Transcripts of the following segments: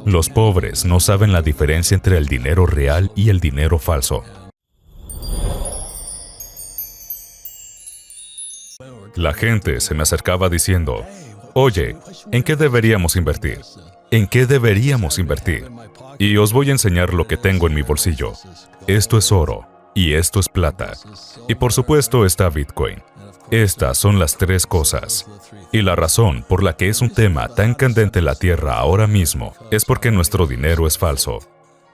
Los pobres no saben la diferencia entre el dinero real y el dinero falso. La gente se me acercaba diciendo, oye, ¿en qué deberíamos invertir? ¿En qué deberíamos invertir? Y os voy a enseñar lo que tengo en mi bolsillo. Esto es oro y esto es plata. Y por supuesto está Bitcoin. Estas son las tres cosas. Y la razón por la que es un tema tan candente en la Tierra ahora mismo es porque nuestro dinero es falso.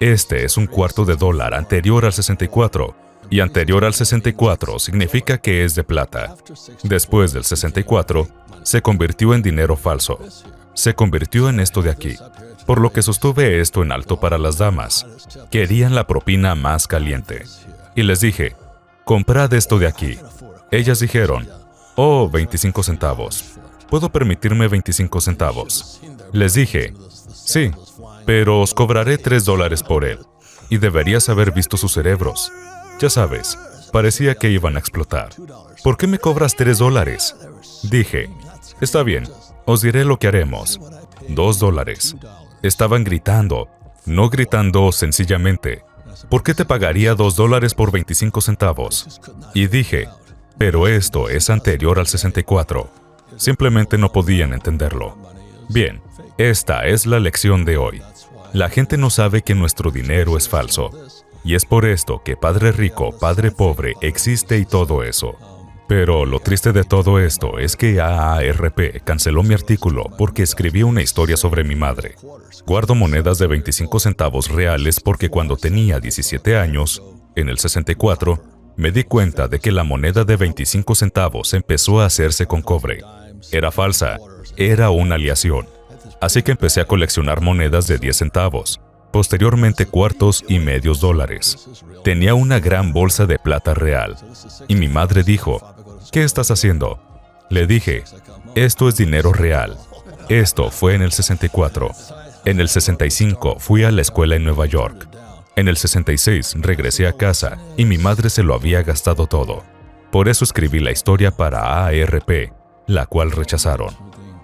Este es un $0.25 anterior al 64. Y anterior al 64 significa que es de plata. Después del 64, se convirtió en dinero falso. Se convirtió en esto de aquí. Por lo que sostuve esto en alto para las damas. Querían la propina más caliente. Y les dije, comprad esto de aquí. Ellas dijeron, oh, 25 centavos. ¿Puedo permitirme 25 centavos? Les dije, sí, pero os cobraré $3 por él. Y deberías haber visto sus cerebros. Ya sabes, parecía que iban a explotar. ¿Por qué me cobras $3? Dije, está bien, os diré lo que haremos. $2. Estaban gritando, no gritando sencillamente. ¿Por qué te pagaría $2 por 25 centavos? Y dije, pero esto es anterior al 64. Simplemente no podían entenderlo. Bien, esta es la lección de hoy. La gente no sabe que nuestro dinero es falso. Y es por esto que padre rico, padre pobre existe y todo eso. Pero lo triste de todo esto es que AARP canceló mi artículo porque escribí una historia sobre mi madre. Guardo monedas de 25 centavos reales porque cuando tenía 17 años, en el 64, me di cuenta de que la moneda de 25 centavos empezó a hacerse con cobre. Era falsa, era una aleación. Así que empecé a coleccionar monedas de 10 centavos. Posteriormente cuartos y medios dólares. Tenía una gran bolsa de plata real. Y mi madre dijo, ¿qué estás haciendo? Le dije, esto es dinero real. Esto fue en el 64. En el 65 fui a la escuela en Nueva York. En el 66 regresé a casa y mi madre se lo había gastado todo. Por eso escribí la historia para AARP, la cual rechazaron.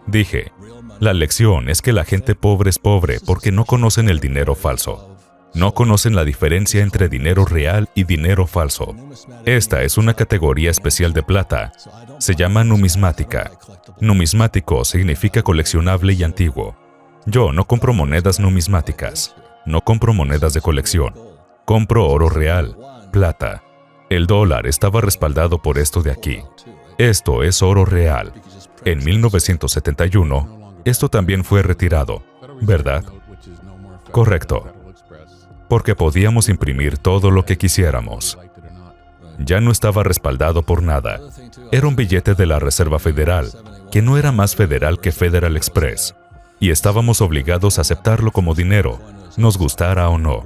Dije, la lección es que la gente pobre es pobre porque no conocen el dinero falso. No conocen la diferencia entre dinero real y dinero falso. Esta es una categoría especial de plata. Se llama numismática. Numismático significa coleccionable y antiguo. Yo no compro monedas numismáticas. No compro monedas de colección. Compro oro real, plata. El dólar estaba respaldado por esto de aquí. Esto es oro real. En 1971, esto también fue retirado, ¿verdad? Correcto. Porque podíamos imprimir todo lo que quisiéramos. Ya no estaba respaldado por nada. Era un billete de la Reserva Federal, que no era más federal que Federal Express. Y estábamos obligados a aceptarlo como dinero, nos gustara o no.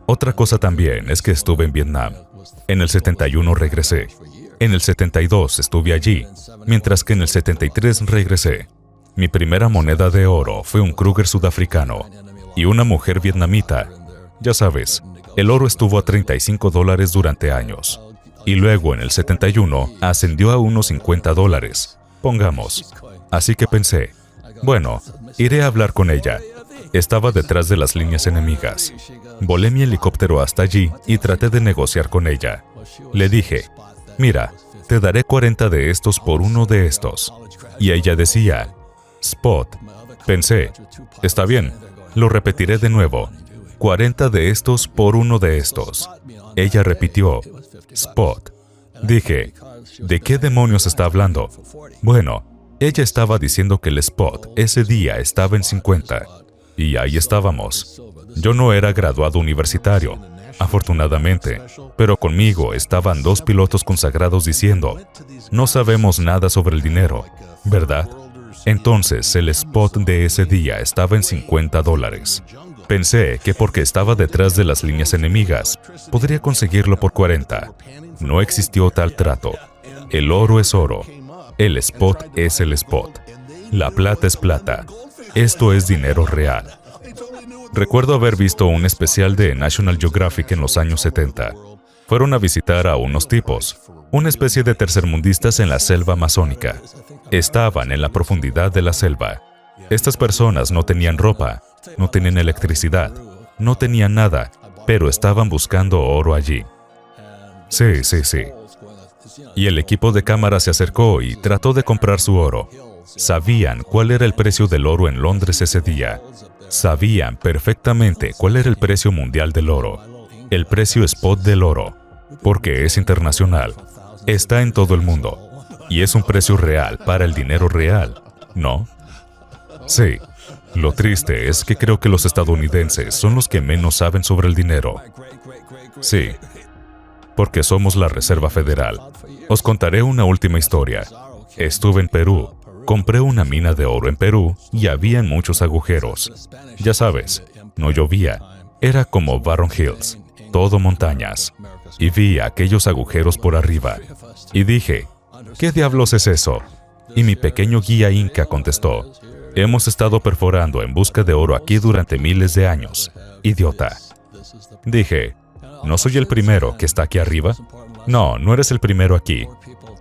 Otra cosa también es que estuve en Vietnam. En el 71 regresé. En el 72 estuve allí, mientras que en el 73 regresé. Mi primera moneda de oro fue un Kruger sudafricano y una mujer vietnamita. Ya sabes, el oro estuvo a $35 durante años. Y luego en el 71 ascendió a unos $50, pongamos. Así que pensé, bueno, iré a hablar con ella. Estaba detrás de las líneas enemigas. Volé mi helicóptero hasta allí y traté de negociar con ella. Le dije, mira, te daré 40 de estos por uno de estos. Y ella decía, spot. Pensé, está bien, lo repetiré de nuevo. 40 de estos por uno de estos. Ella repitió, spot. Dije, ¿de qué demonios está hablando? Bueno, ella estaba diciendo que el spot ese día estaba en 50. Y ahí estábamos. Yo no era graduado universitario, afortunadamente, pero conmigo estaban dos pilotos consagrados diciendo, no sabemos nada sobre el dinero, ¿verdad? Entonces el spot de ese día estaba en $50. Pensé que porque estaba detrás de las líneas enemigas, podría conseguirlo por 40. No existió tal trato. El oro es oro. El spot es el spot. La plata es plata. Esto es dinero real. Recuerdo haber visto un especial de National Geographic en los años 70. Fueron a visitar a unos tipos, una especie de tercermundistas en la selva amazónica. Estaban en la profundidad de la selva. Estas personas no tenían ropa, no tenían electricidad, no tenían nada, pero estaban buscando oro allí. Sí. Y el equipo de cámara se acercó y trató de comprar su oro. Sabían cuál era el precio del oro en Londres ese día. Sabían perfectamente cuál era el precio mundial del oro. El precio spot del oro, porque es internacional. Está en todo el mundo. Y es un precio real para el dinero real, ¿no? Sí. Lo triste es que creo que los estadounidenses son los que menos saben sobre el dinero. Sí. Porque somos la Reserva Federal. Os contaré una última historia. Estuve en Perú. Compré una mina de oro en Perú y habían muchos agujeros. Ya sabes, no llovía. Era como Barron Hills, todo montañas. Y vi aquellos agujeros por arriba. Y dije, ¿qué diablos es eso? Y mi pequeño guía inca contestó, hemos estado perforando en busca de oro aquí durante miles de años. Idiota. Dije, ¿no soy el primero que está aquí arriba? No, no eres el primero aquí.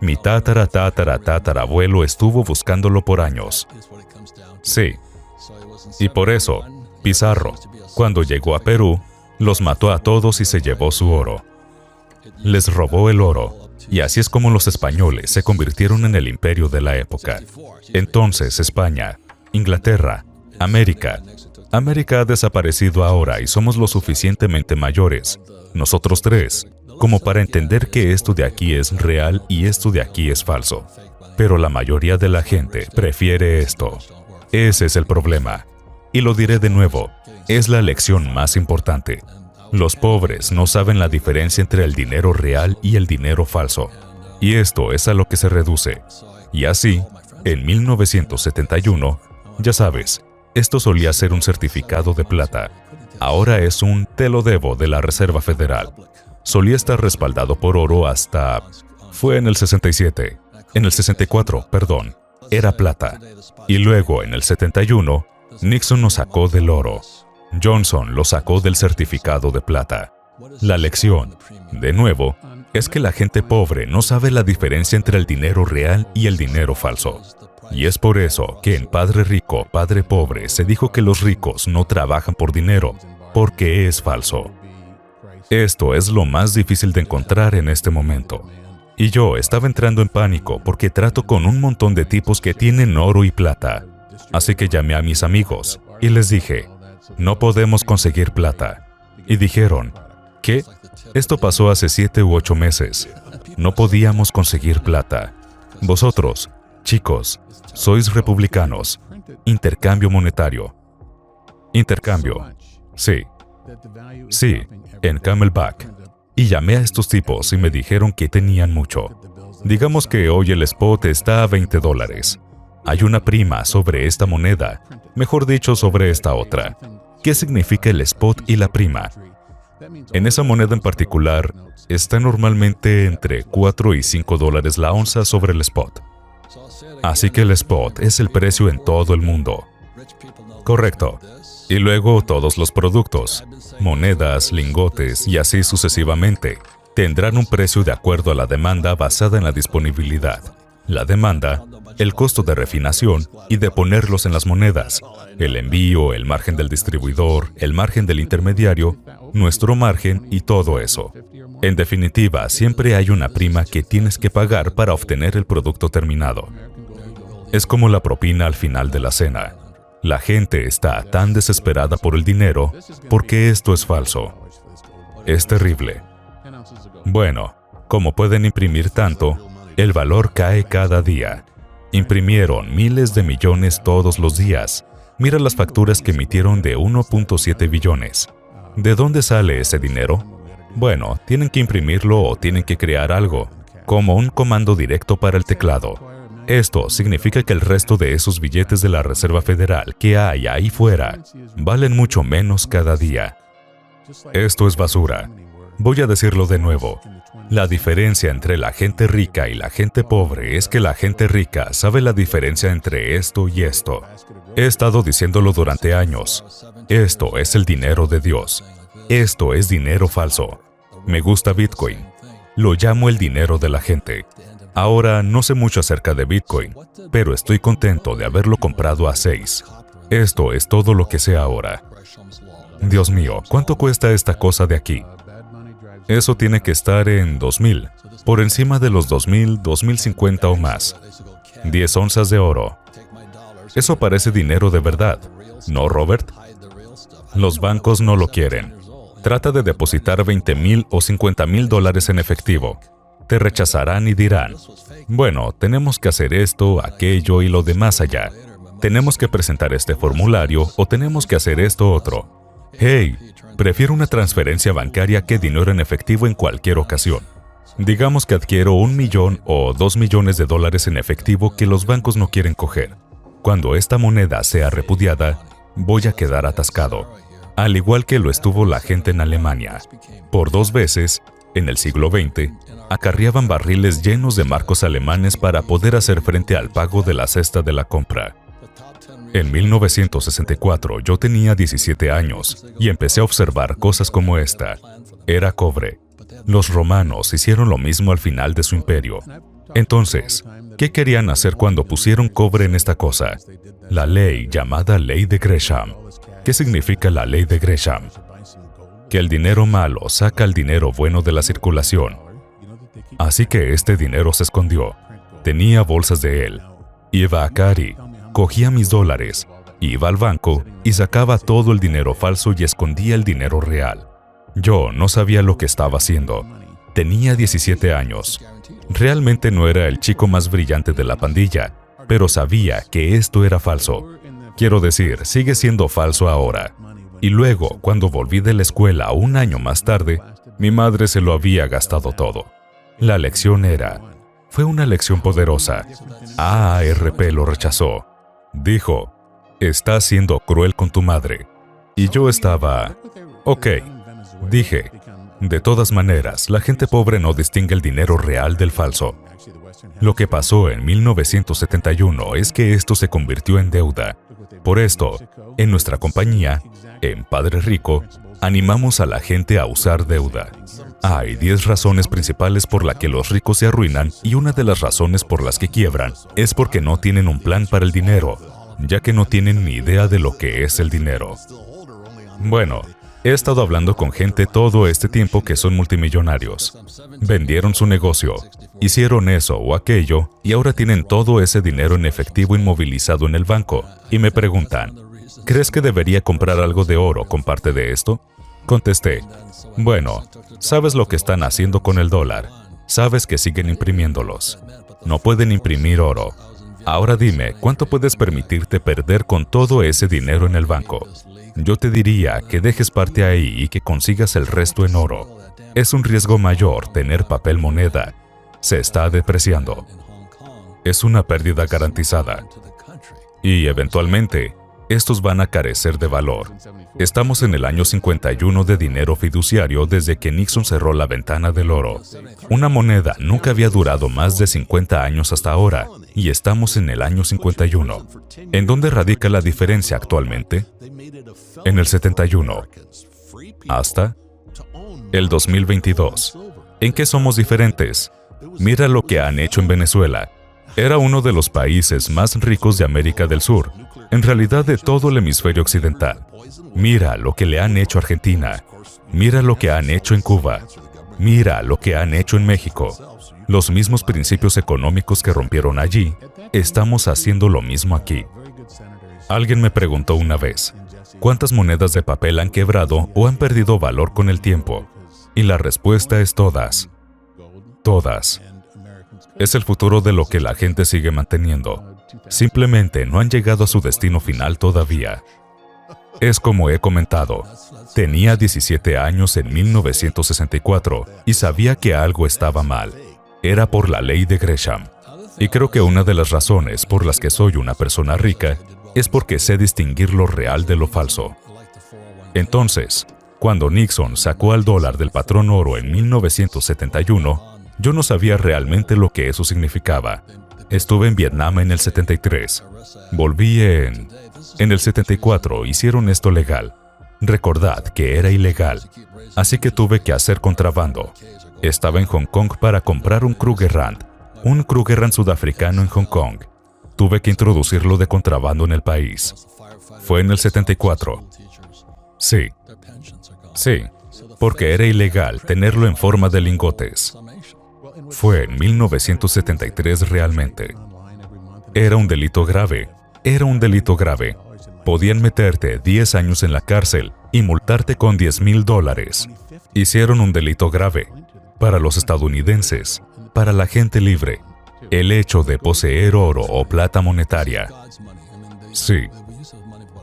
Mi tatarabuelo estuvo buscándolo por años. Sí. Y por eso, Pizarro, cuando llegó a Perú, los mató a todos y se llevó su oro. Les robó el oro. Y así es como los españoles se convirtieron en el imperio de la época. Entonces, España, Inglaterra, América ha desaparecido ahora y somos lo suficientemente mayores, nosotros tres, como para entender que esto de aquí es real y esto de aquí es falso. Pero la mayoría de la gente prefiere esto. Ese es el problema. Y lo diré de nuevo, es la lección más importante. Los pobres no saben la diferencia entre el dinero real y el dinero falso. Y esto es a lo que se reduce. Y así, en 1971, ya sabes, esto solía ser un certificado de plata. Ahora es un te lo debo de la Reserva Federal. Solía estar respaldado por oro hasta... Fue en el 67. En el 64, perdón. Era plata. Y luego, en el 71, Nixon nos sacó del oro. Johnson lo sacó del certificado de plata. La lección, de nuevo, es que la gente pobre no sabe la diferencia entre el dinero real y el dinero falso. Y es por eso que en Padre Rico, Padre Pobre se dijo que los ricos no trabajan por dinero, porque es falso. Esto es lo más difícil de encontrar en este momento. Y yo estaba entrando en pánico porque trato con un montón de tipos que tienen oro y plata. Así que llamé a mis amigos y les dije, no podemos conseguir plata. Y dijeron, ¿qué? Esto pasó hace 7 u 8 meses. No podíamos conseguir plata. Vosotros, chicos, sois republicanos. Intercambio monetario. Intercambio. Sí. Sí, en Camelback. Y llamé a estos tipos y me dijeron que tenían mucho. Digamos que hoy el spot está a $20. Hay una prima sobre esta moneda, mejor dicho, sobre esta otra. ¿Qué significa el spot y la prima? En esa moneda en particular, está normalmente entre $4 y $5 la onza sobre el spot. Así que el spot es el precio en todo el mundo. Correcto. Y luego todos los productos, monedas, lingotes y así sucesivamente, tendrán un precio de acuerdo a la demanda basada en la disponibilidad. La demanda, el costo de refinación y de ponerlos en las monedas, el envío, el margen del distribuidor, el margen del intermediario, nuestro margen y todo eso. En definitiva, siempre hay una prima que tienes que pagar para obtener el producto terminado. Es como la propina al final de la cena. La gente está tan desesperada por el dinero porque esto es falso. Es terrible. Bueno, como pueden imprimir tanto, el valor cae cada día. Imprimieron miles de millones todos los días. Mira las facturas que emitieron de 1.7 billones. ¿De dónde sale ese dinero? Bueno, tienen que imprimirlo o tienen que crear algo, como un comando directo para el teclado. Esto significa que el resto de esos billetes de la Reserva Federal que hay ahí fuera valen mucho menos cada día. Esto es basura. Voy a decirlo de nuevo. La diferencia entre la gente rica y la gente pobre es que la gente rica sabe la diferencia entre esto y esto. He estado diciéndolo durante años. Esto es el dinero de Dios. Esto es dinero falso. Me gusta Bitcoin. Lo llamo el dinero de la gente. Ahora no sé mucho acerca de Bitcoin, pero estoy contento de haberlo comprado a 6. Esto es todo lo que sé ahora. Dios mío, ¿cuánto cuesta esta cosa de aquí? Eso tiene que estar en 2,000, por encima de los 2,000, 2,050 o más. 10 onzas de oro. Eso parece dinero de verdad, ¿no, Robert? Los bancos no lo quieren. Trata de depositar 20,000 o 50,000 dólares en efectivo. Te rechazarán y dirán, bueno, tenemos que hacer esto, aquello y lo demás allá. Tenemos que presentar este formulario o tenemos que hacer esto otro. Hey, prefiero una transferencia bancaria que dinero en efectivo en cualquier ocasión. Digamos que adquiero 1 millón o 2 millones de dólares en efectivo que los bancos no quieren coger. Cuando esta moneda sea repudiada, voy a quedar atascado. Al igual que lo estuvo la gente en Alemania. Por 2 veces, en el siglo XX, acarreaban barriles llenos de marcos alemanes para poder hacer frente al pago de la cesta de la compra. En 1964 yo tenía 17 años y empecé a observar cosas como esta. Era cobre. Los romanos hicieron lo mismo al final de su imperio. Entonces, ¿qué querían hacer cuando pusieron cobre en esta cosa? La ley llamada Ley de Gresham. ¿Qué significa la Ley de Gresham? Que el dinero malo saca el dinero bueno de la circulación. Así que este dinero se escondió. Tenía bolsas de él. Iba a Cari, cogía mis dólares, iba al banco y sacaba todo el dinero falso y escondía el dinero real. Yo no sabía lo que estaba haciendo. Tenía 17 años. Realmente no era el chico más brillante de la pandilla, pero sabía que esto era falso. Quiero decir, sigue siendo falso ahora. Y luego, cuando volví de la escuela 1 año más tarde, mi madre se lo había gastado todo. La lección fue una lección poderosa. AARP lo rechazó. Dijo, estás siendo cruel con tu madre. Y yo estaba, ok. Dije, de todas maneras, la gente pobre no distingue el dinero real del falso. Lo que pasó en 1971 es que esto se convirtió en deuda. Por esto, en nuestra compañía, en Padre Rico, animamos a la gente a usar deuda. Hay 10 razones principales por las que los ricos se arruinan y una de las razones por las que quiebran es porque no tienen un plan para el dinero, ya que no tienen ni idea de lo que es el dinero. Bueno, he estado hablando con gente todo este tiempo que son multimillonarios. Vendieron su negocio, hicieron eso o aquello y ahora tienen todo ese dinero en efectivo inmovilizado en el banco y me preguntan, ¿crees que debería comprar algo de oro con parte de esto? Contesté, bueno, sabes lo que están haciendo con el dólar, sabes que siguen imprimiéndolos. No pueden imprimir oro. Ahora dime, ¿cuánto puedes permitirte perder con todo ese dinero en el banco? Yo te diría que dejes parte ahí y que consigas el resto en oro. Es un riesgo mayor tener papel moneda. Se está depreciando. Es una pérdida garantizada. Y eventualmente, estos van a carecer de valor. Estamos en el año 51 de dinero fiduciario desde que Nixon cerró la ventana del oro. Una moneda nunca había durado más de 50 años hasta ahora, y estamos en el año 51. ¿En dónde radica la diferencia actualmente? En el 71. Hasta el 2022. ¿En qué somos diferentes? Mira lo que han hecho en Venezuela. Era uno de los países más ricos de América del Sur, en realidad de todo el hemisferio occidental. Mira lo que le han hecho a Argentina. Mira lo que han hecho en Cuba. Mira lo que han hecho en México. Los mismos principios económicos que rompieron allí, estamos haciendo lo mismo aquí. Alguien me preguntó una vez, ¿cuántas monedas de papel han quebrado o han perdido valor con el tiempo? Y la respuesta es todas. Todas. Es el futuro de lo que la gente sigue manteniendo. Simplemente no han llegado a su destino final todavía. Es como he comentado, tenía 17 años en 1964 y sabía que algo estaba mal. Era por la ley de Gresham. Y creo que una de las razones por las que soy una persona rica es porque sé distinguir lo real de lo falso. Entonces, cuando Nixon sacó al dólar del patrón oro en 1971, yo no sabía realmente lo que eso significaba. Estuve en Vietnam en el 73. Volví en el 74 hicieron esto legal. Recordad que era ilegal. Así que tuve que hacer contrabando. Estaba en Hong Kong para comprar un Krugerrand sudafricano en Hong Kong. Tuve que introducirlo de contrabando en el país. Fue en el 74. Sí, porque era ilegal tenerlo en forma de lingotes. Fue en 1973 realmente. Era un delito grave. Podían meterte 10 años en la cárcel y multarte con $10,000. Hicieron un delito grave. Para los estadounidenses, para la gente libre, el hecho de poseer oro o plata monetaria. Sí,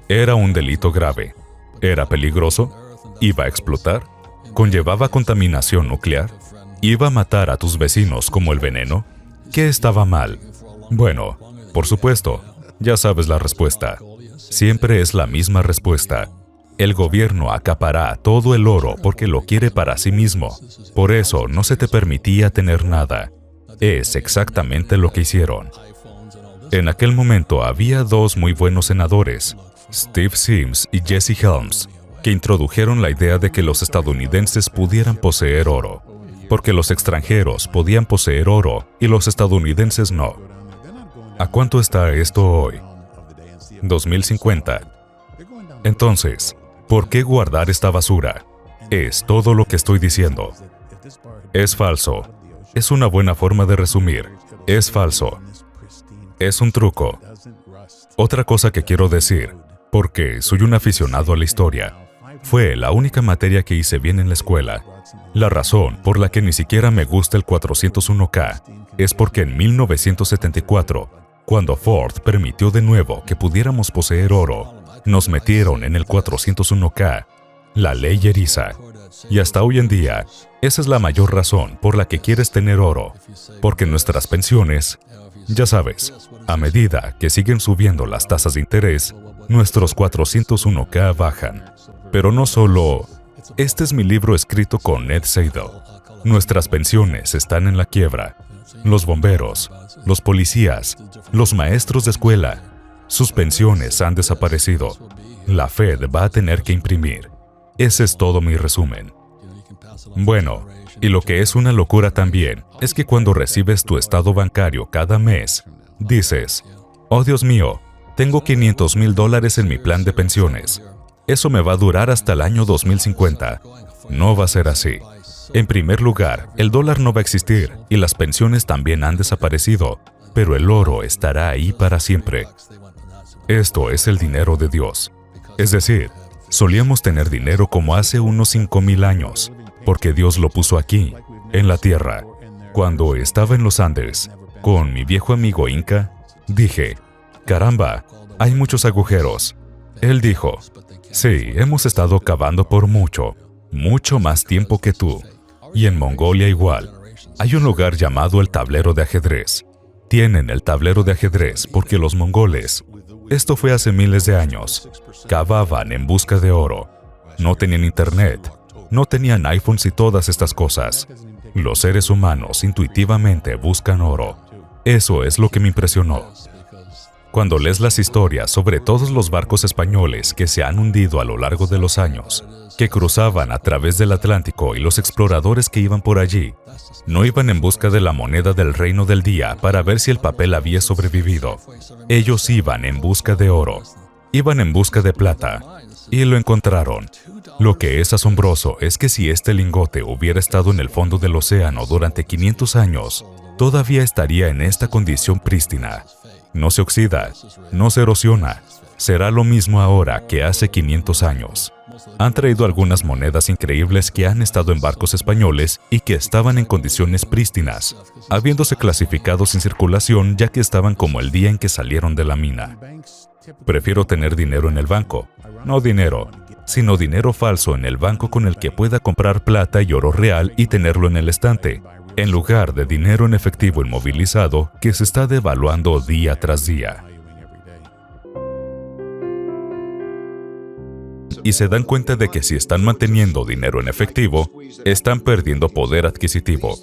era un delito grave. ¿Era peligroso? ¿Iba a explotar? ¿Conllevaba contaminación nuclear? ¿Iba a matar a tus vecinos como el veneno? ¿Qué estaba mal? Bueno, por supuesto, ya sabes la respuesta. Siempre es la misma respuesta. El gobierno acapará todo el oro porque lo quiere para sí mismo. Por eso no se te permitía tener nada. Es exactamente lo que hicieron. En aquel momento había dos muy buenos senadores, Steve Sims y Jesse Helms, que introdujeron la idea de que los estadounidenses pudieran poseer oro, porque los extranjeros podían poseer oro y los estadounidenses no. ¿A cuánto está esto hoy? 2050. Entonces, ¿por qué guardar esta basura? Es todo lo que estoy diciendo. Es falso. Es una buena forma de resumir. Es falso. Es un truco. Otra cosa que quiero decir, porque soy un aficionado a la historia, fue la única materia que hice bien en la escuela. La razón por la que ni siquiera me gusta el 401k es porque en 1974, cuando Ford permitió de nuevo que pudiéramos poseer oro, nos metieron en el 401k, la ley ERISA. Y hasta hoy en día, esa es la mayor razón por la que quieres tener oro, porque nuestras pensiones, ya sabes, a medida que siguen subiendo las tasas de interés, nuestros 401k bajan. Pero no solo... Este es mi libro escrito con Ned Seidel. Nuestras pensiones están en la quiebra. Los bomberos, los policías, los maestros de escuela, sus pensiones han desaparecido. La Fed va a tener que imprimir. Ese es todo mi resumen. Bueno, y lo que es una locura también es que cuando recibes tu estado bancario cada mes, dices, oh Dios mío, tengo $500,000 en mi plan de pensiones. Eso me va a durar hasta el año 2050. No va a ser así. En primer lugar, el dólar no va a existir y las pensiones también han desaparecido, pero el oro estará ahí para siempre. Esto es el dinero de Dios. Es decir, solíamos tener dinero como hace unos 5,000 años, porque Dios lo puso aquí, en la tierra. Cuando estaba en los Andes, con mi viejo amigo Inca, dije, caramba, hay muchos agujeros. Él dijo, sí, hemos estado cavando por mucho más tiempo que tú. Y en Mongolia igual. Hay un lugar llamado el tablero de ajedrez. Tienen el tablero de ajedrez porque los mongoles, esto fue hace miles de años, cavaban en busca de oro. No tenían internet, no tenían iPhones y todas estas cosas. Los seres humanos intuitivamente buscan oro. Eso es lo que me impresionó. Cuando lees las historias sobre todos los barcos españoles que se han hundido a lo largo de los años, que cruzaban a través del Atlántico y los exploradores que iban por allí, no iban en busca de la moneda del reino del día para ver si el papel había sobrevivido. Ellos iban en busca de oro, iban en busca de plata, y lo encontraron. Lo que es asombroso es que si este lingote hubiera estado en el fondo del océano durante 500 años, todavía estaría en esta condición prístina. No se oxida, no se erosiona. Será lo mismo ahora que hace 500 años. Han traído algunas monedas increíbles que han estado en barcos españoles y que estaban en condiciones prístinas, habiéndose clasificado sin circulación ya que estaban como el día en que salieron de la mina. Prefiero tener dinero en el banco, no dinero, sino dinero falso en el banco con el que pueda comprar plata y oro real y tenerlo en el estante, en lugar de dinero en efectivo inmovilizado que se está devaluando día tras día. Y se dan cuenta de que si están manteniendo dinero en efectivo, están perdiendo poder adquisitivo.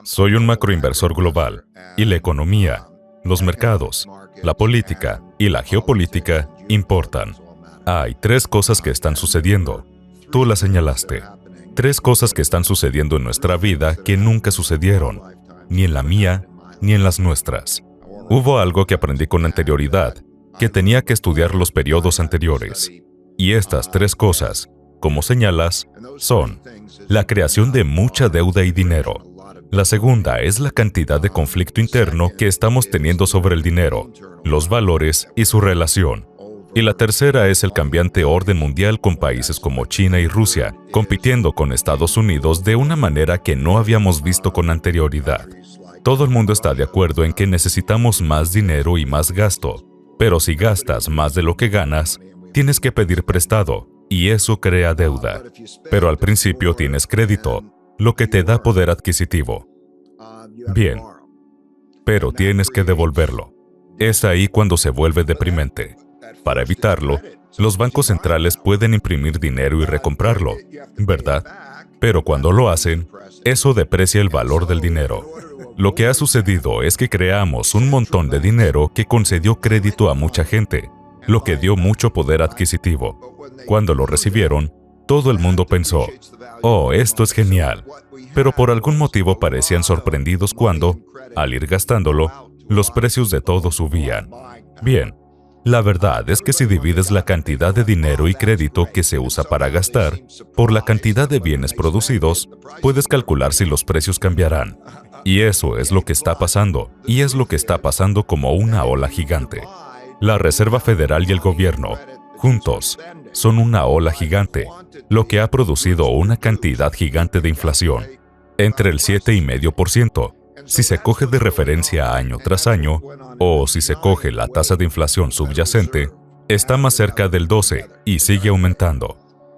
Soy un macroinversor global, y la economía, los mercados, la política y la geopolítica importan. Hay 3 cosas que están sucediendo. Tú las señalaste. 3 cosas que están sucediendo en nuestra vida que nunca sucedieron, ni en la mía, ni en las nuestras. Hubo algo que aprendí con anterioridad, que tenía que estudiar los periodos anteriores. Y estas 3 cosas, como señalas, son la creación de mucha deuda y dinero. La segunda es la cantidad de conflicto interno que estamos teniendo sobre el dinero, los valores y su relación. Y la tercera es el cambiante orden mundial con países como China y Rusia, compitiendo con Estados Unidos de una manera que no habíamos visto con anterioridad. Todo el mundo está de acuerdo en que necesitamos más dinero y más gasto, pero si gastas más de lo que ganas, tienes que pedir prestado, y eso crea deuda. Pero al principio tienes crédito, lo que te da poder adquisitivo. Bien, pero tienes que devolverlo. Es ahí cuando se vuelve deprimente. Para evitarlo, los bancos centrales pueden imprimir dinero y recomprarlo, ¿verdad? Pero cuando lo hacen, eso deprecia el valor del dinero. Lo que ha sucedido es que creamos un montón de dinero que concedió crédito a mucha gente, lo que dio mucho poder adquisitivo. Cuando lo recibieron, todo el mundo pensó, «Oh, esto es genial», pero por algún motivo parecían sorprendidos cuando, al ir gastándolo, los precios de todo subían. Bien, la verdad es que si divides la cantidad de dinero y crédito que se usa para gastar por la cantidad de bienes producidos, puedes calcular si los precios cambiarán. Y eso es lo que está pasando, y es lo que está pasando como una ola gigante. La Reserva Federal y el gobierno, juntos, son una ola gigante, lo que ha producido una cantidad gigante de inflación, entre el 7,5%, si se coge de referencia año tras año, o si se coge la tasa de inflación subyacente, está más cerca del 12 y sigue aumentando.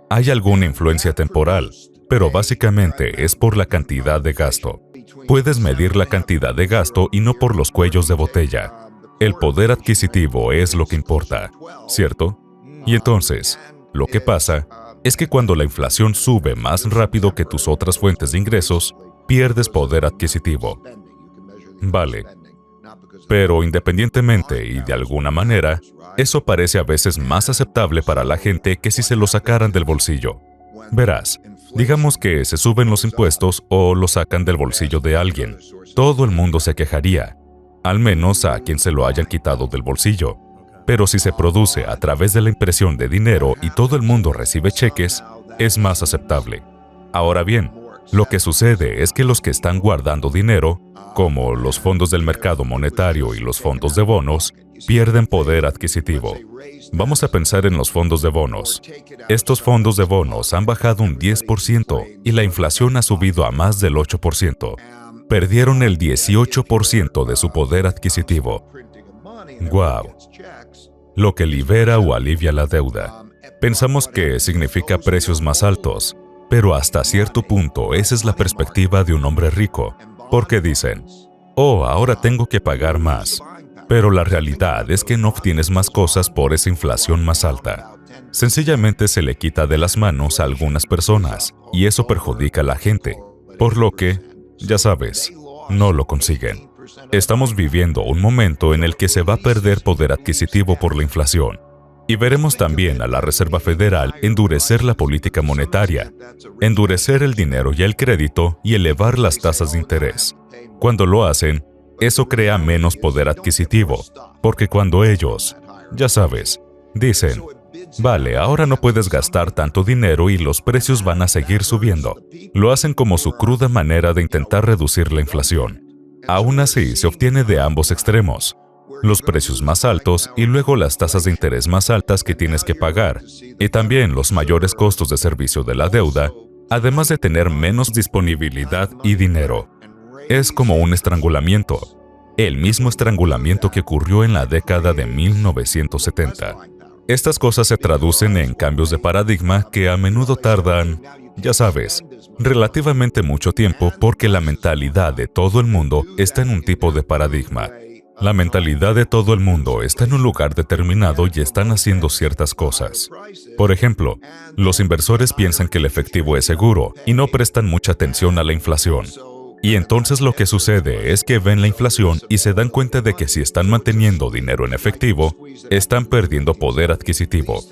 Hay alguna influencia temporal, pero básicamente es por la cantidad de gasto. Puedes medir la cantidad de gasto y no por los cuellos de botella. El poder adquisitivo es lo que importa, ¿cierto? Y entonces, lo que pasa es que cuando la inflación sube más rápido que tus otras fuentes de ingresos, pierdes poder adquisitivo. Vale. Pero independientemente y de alguna manera, eso parece a veces más aceptable para la gente que si se lo sacaran del bolsillo. Verás, digamos que se suben los impuestos o lo sacan del bolsillo de alguien. Todo el mundo se quejaría, al menos a quien se lo hayan quitado del bolsillo. Pero si se produce a través de la impresión de dinero y todo el mundo recibe cheques, es más aceptable. Ahora bien, lo que sucede es que los que están guardando dinero, como los fondos del mercado monetario y los fondos de bonos, pierden poder adquisitivo. Vamos a pensar en los fondos de bonos. Estos fondos de bonos han bajado un 10% y la inflación ha subido a más del 8%. Perdieron el 18% de su poder adquisitivo. ¡Guau! Lo que libera o alivia la deuda. Pensamos que significa precios más altos, pero hasta cierto punto esa es la perspectiva de un hombre rico, porque dicen, «Oh, ahora tengo que pagar más». Pero la realidad es que no obtienes más cosas por esa inflación más alta. Sencillamente se le quita de las manos a algunas personas, y eso perjudica a la gente, por lo que, ya sabes, no lo consiguen. Estamos viviendo un momento en el que se va a perder poder adquisitivo por la inflación. Y veremos también a la Reserva Federal endurecer la política monetaria, endurecer el dinero y el crédito y elevar las tasas de interés. Cuando lo hacen, eso crea menos poder adquisitivo, porque cuando ellos, ya sabes, dicen, «Vale, ahora no puedes gastar tanto dinero y los precios van a seguir subiendo», lo hacen como su cruda manera de intentar reducir la inflación. Aún así, se obtiene de ambos extremos. Los precios más altos y luego las tasas de interés más altas que tienes que pagar, y también los mayores costos de servicio de la deuda, además de tener menos disponibilidad y dinero. Es como un estrangulamiento, el mismo estrangulamiento que ocurrió en la década de 1970. Estas cosas se traducen en cambios de paradigma que a menudo tardan, ya sabes, relativamente mucho tiempo porque la mentalidad de todo el mundo está en un tipo de paradigma. La mentalidad de todo el mundo está en un lugar determinado y están haciendo ciertas cosas. Por ejemplo, los inversores piensan que el efectivo es seguro y no prestan mucha atención a la inflación. Y entonces lo que sucede es que ven la inflación y se dan cuenta de que si están manteniendo dinero en efectivo, están perdiendo poder adquisitivo.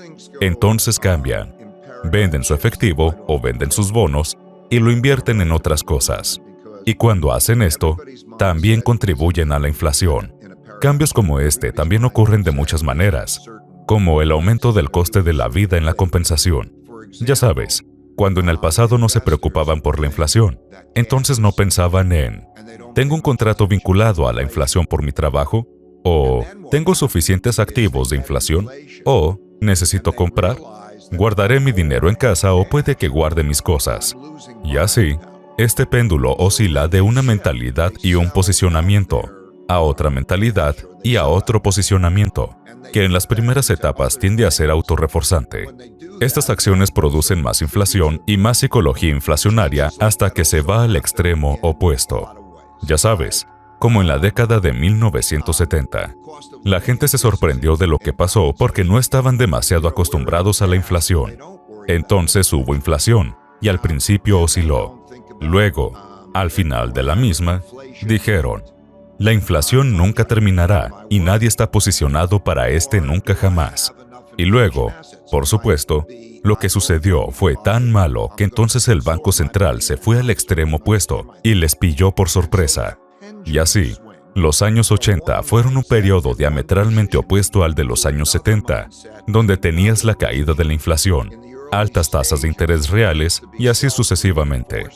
Entonces cambian. Venden su efectivo o venden sus bonos y lo invierten en otras cosas. Y cuando hacen esto, también contribuyen a la inflación. Cambios como este también ocurren de muchas maneras, como el aumento del coste de la vida en la compensación. Ya sabes, cuando en el pasado no se preocupaban por la inflación, entonces no pensaban en ¿tengo un contrato vinculado a la inflación por mi trabajo? ¿O tengo suficientes activos de inflación? ¿O necesito comprar? ¿Guardaré mi dinero en casa o puede que guarde mis cosas? Y así, este péndulo oscila de una mentalidad y un posicionamiento a otra mentalidad y a otro posicionamiento, que en las primeras etapas tiende a ser autorreforzante. Estas acciones producen más inflación y más psicología inflacionaria hasta que se va al extremo opuesto. Ya sabes, como en la década de 1970. La gente se sorprendió de lo que pasó porque no estaban demasiado acostumbrados a la inflación. Entonces hubo inflación, y al principio osciló. Luego, al final de la misma, dijeron, la inflación nunca terminará y nadie está posicionado para este nunca jamás. Y luego, por supuesto, lo que sucedió fue tan malo que entonces el Banco Central se fue al extremo opuesto y les pilló por sorpresa. Y así, los años 80 fueron un periodo diametralmente opuesto al de los años 70, donde tenías la caída de la inflación, altas tasas de interés reales y así sucesivamente.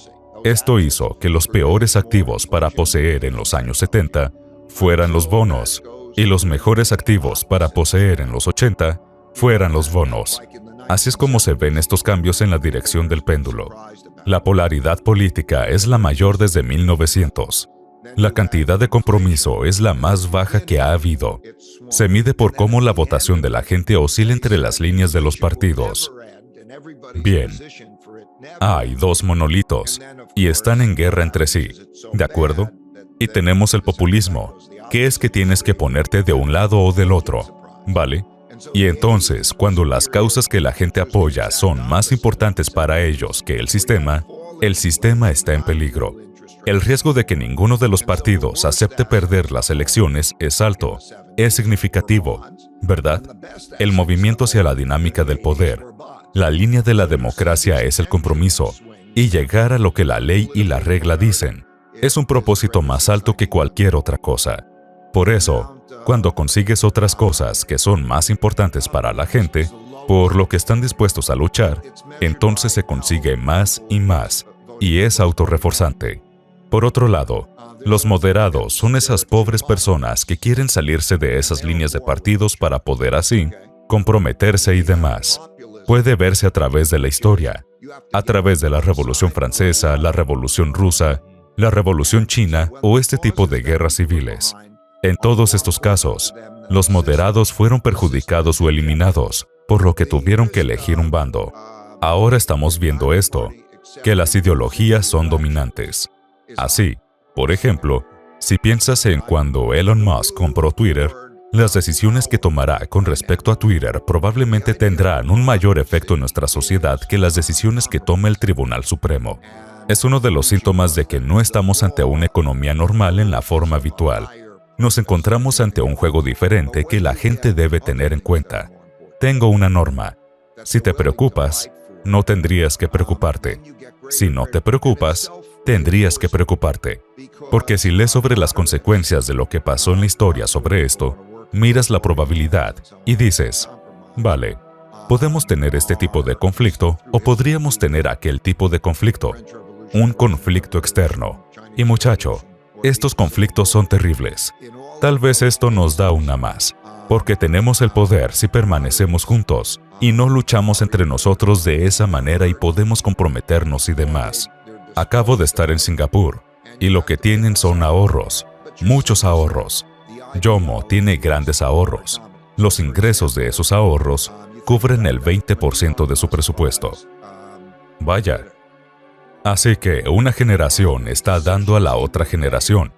Esto hizo que los peores activos para poseer en los años 70 fueran los bonos, y los mejores activos para poseer en los 80 fueran los bonos. Así es como se ven estos cambios en la dirección del péndulo. La polaridad política es la mayor desde 1900. La cantidad de compromiso es la más baja que ha habido. Se mide por cómo la votación de la gente oscila entre las líneas de los partidos. Bien. Hay dos monolitos, y están en guerra entre sí, ¿de acuerdo? Y tenemos el populismo, que es que tienes que ponerte de un lado o del otro, ¿vale? Y entonces, cuando las causas que la gente apoya son más importantes para ellos que el sistema está en peligro. El riesgo de que ninguno de los partidos acepte perder las elecciones es alto, es significativo, ¿verdad? El movimiento hacia la dinámica del poder. La línea de la democracia es el compromiso, y llegar a lo que la ley y la regla dicen. Es un propósito más alto que cualquier otra cosa. Por eso, cuando consigues otras cosas que son más importantes para la gente, por lo que están dispuestos a luchar, entonces se consigue más, y es autorreforzante. Por otro lado, los moderados son esas pobres personas que quieren salirse de esas líneas de partidos para poder así comprometerse y demás. Puede verse a través de la historia, a través de la Revolución Francesa, la Revolución Rusa, la Revolución China o este tipo de guerras civiles. En todos estos casos, los moderados fueron perjudicados o eliminados, por lo que tuvieron que elegir un bando. Ahora estamos viendo esto, que las ideologías son dominantes. Así, por ejemplo, si piensas en cuando Elon Musk compró Twitter, las decisiones que tomará con respecto a Twitter probablemente tendrán un mayor efecto en nuestra sociedad que las decisiones que tome el Tribunal Supremo. Es uno de los síntomas de que no estamos ante una economía normal en la forma habitual. Nos encontramos ante un juego diferente que la gente debe tener en cuenta. Tengo una norma. Si te preocupas, no tendrías que preocuparte. Si no te preocupas, tendrías que preocuparte. Porque si lees sobre las consecuencias de lo que pasó en la historia sobre esto, miras la probabilidad y dices, vale, podemos tener este tipo de conflicto o podríamos tener aquel tipo de conflicto. Un conflicto externo. Y muchacho, estos conflictos son terribles. Tal vez esto nos da una más, porque tenemos el poder si permanecemos juntos y no luchamos entre nosotros de esa manera y podemos comprometernos y demás. Acabo de estar en Singapur y lo que tienen son ahorros, muchos ahorros. Yomo tiene grandes ahorros. Los ingresos de esos ahorros cubren el 20% de su presupuesto. Vaya. Así que una generación está dando a la otra generación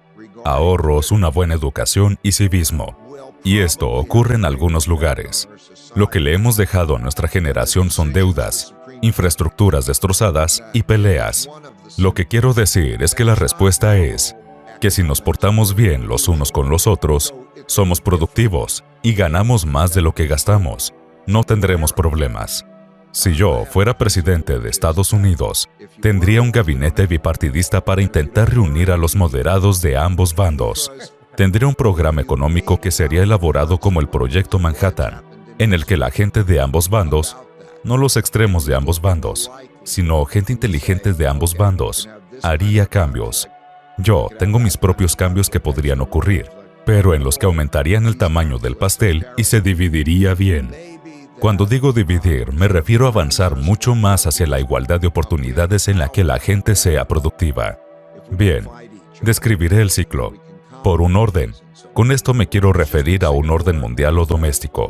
ahorros, una buena educación y civismo. Y esto ocurre en algunos lugares. Lo que le hemos dejado a nuestra generación son deudas, infraestructuras destrozadas y peleas. Lo que quiero decir es que la respuesta es que si nos portamos bien los unos con los otros, somos productivos y ganamos más de lo que gastamos. No tendremos problemas. Si yo fuera presidente de Estados Unidos, tendría un gabinete bipartidista para intentar reunir a los moderados de ambos bandos. Tendría un programa económico que sería elaborado como el Proyecto Manhattan, en el que la gente de ambos bandos, no los extremos de ambos bandos, sino gente inteligente de ambos bandos, haría cambios. Yo tengo mis propios cambios que podrían ocurrir, pero en los que aumentarían el tamaño del pastel y se dividiría bien. Cuando digo dividir, me refiero a avanzar mucho más hacia la igualdad de oportunidades en la que la gente sea productiva. Bien, describiré el ciclo. Por un orden. Con esto me quiero referir a un orden mundial o doméstico.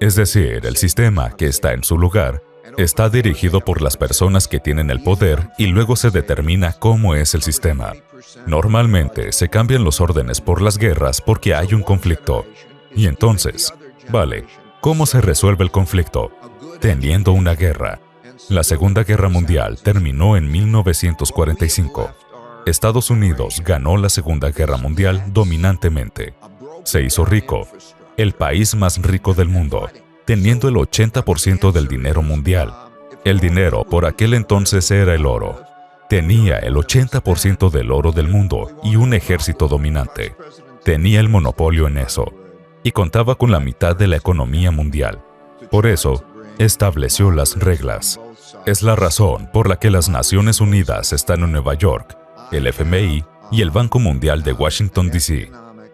Es decir, el sistema que está en su lugar está dirigido por las personas que tienen el poder y luego se determina cómo es el sistema. Normalmente se cambian los órdenes por las guerras porque hay un conflicto. Y entonces, vale, ¿cómo se resuelve el conflicto? Teniendo una guerra. La Segunda Guerra Mundial terminó en 1945. Estados Unidos ganó la Segunda Guerra Mundial dominantemente. Se hizo rico, el país más rico del mundo, teniendo el 80% del dinero mundial. El dinero por aquel entonces era el oro. Tenía el 80% del oro del mundo y un ejército dominante. Tenía el monopolio en eso. Y contaba con la mitad de la economía mundial. Por eso, estableció las reglas. Es la razón por la que las Naciones Unidas están en Nueva York, el FMI y el Banco Mundial de Washington, D.C.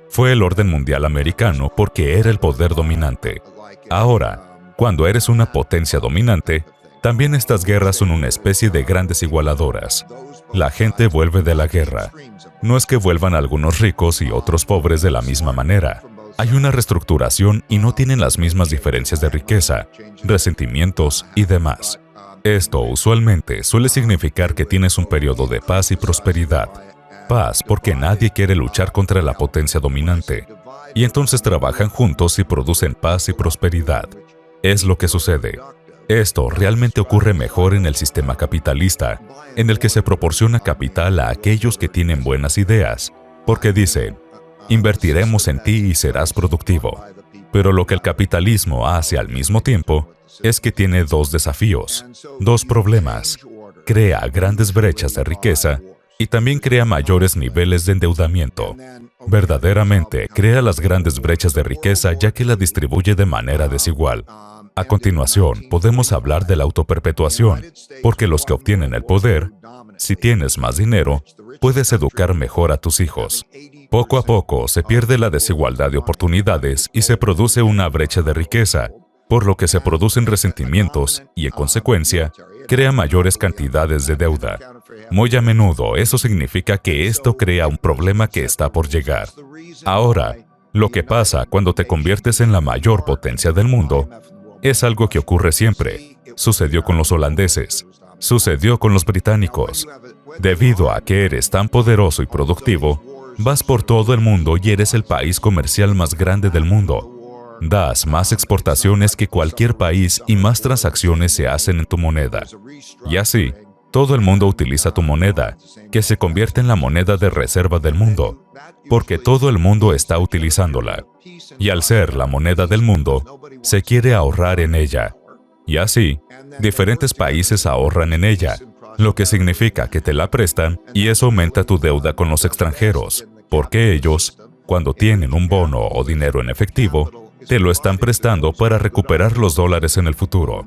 Fue el orden mundial americano porque era el poder dominante. Ahora, cuando eres una potencia dominante, también estas guerras son una especie de grandes igualadoras. La gente vuelve de la guerra. No es que vuelvan algunos ricos y otros pobres de la misma manera. Hay una reestructuración y no tienen las mismas diferencias de riqueza, resentimientos y demás. Esto usualmente suele significar que tienes un periodo de paz y prosperidad. Paz porque nadie quiere luchar contra la potencia dominante. Y entonces trabajan juntos y producen paz y prosperidad. Es lo que sucede. Esto realmente ocurre mejor en el sistema capitalista, en el que se proporciona capital a aquellos que tienen buenas ideas, porque dicen, invertiremos en ti y serás productivo. Pero lo que el capitalismo hace al mismo tiempo es que tiene dos desafíos, dos problemas. Crea grandes brechas de riqueza y también crea mayores niveles de endeudamiento. Verdaderamente crea las grandes brechas de riqueza ya que la distribuye de manera desigual. A continuación, podemos hablar de la autoperpetuación, porque los que obtienen el poder, si tienes más dinero, puedes educar mejor a tus hijos. Poco a poco se pierde la desigualdad de oportunidades y se produce una brecha de riqueza, por lo que se producen resentimientos y, en consecuencia, crea mayores cantidades de deuda. Muy a menudo eso significa que esto crea un problema que está por llegar. Ahora, lo que pasa cuando te conviertes en la mayor potencia del mundo es algo que ocurre siempre. Sucedió con los holandeses. Sucedió con los británicos. Debido a que eres tan poderoso y productivo, vas por todo el mundo y eres el país comercial más grande del mundo. Das más exportaciones que cualquier país y más transacciones se hacen en tu moneda. Y así, todo el mundo utiliza tu moneda, que se convierte en la moneda de reserva del mundo, porque todo el mundo está utilizándola. Y al ser la moneda del mundo, se quiere ahorrar en ella. Y así, diferentes países ahorran en ella, lo que significa que te la prestan y eso aumenta tu deuda con los extranjeros, porque ellos, cuando tienen un bono o dinero en efectivo, te lo están prestando para recuperar los dólares en el futuro.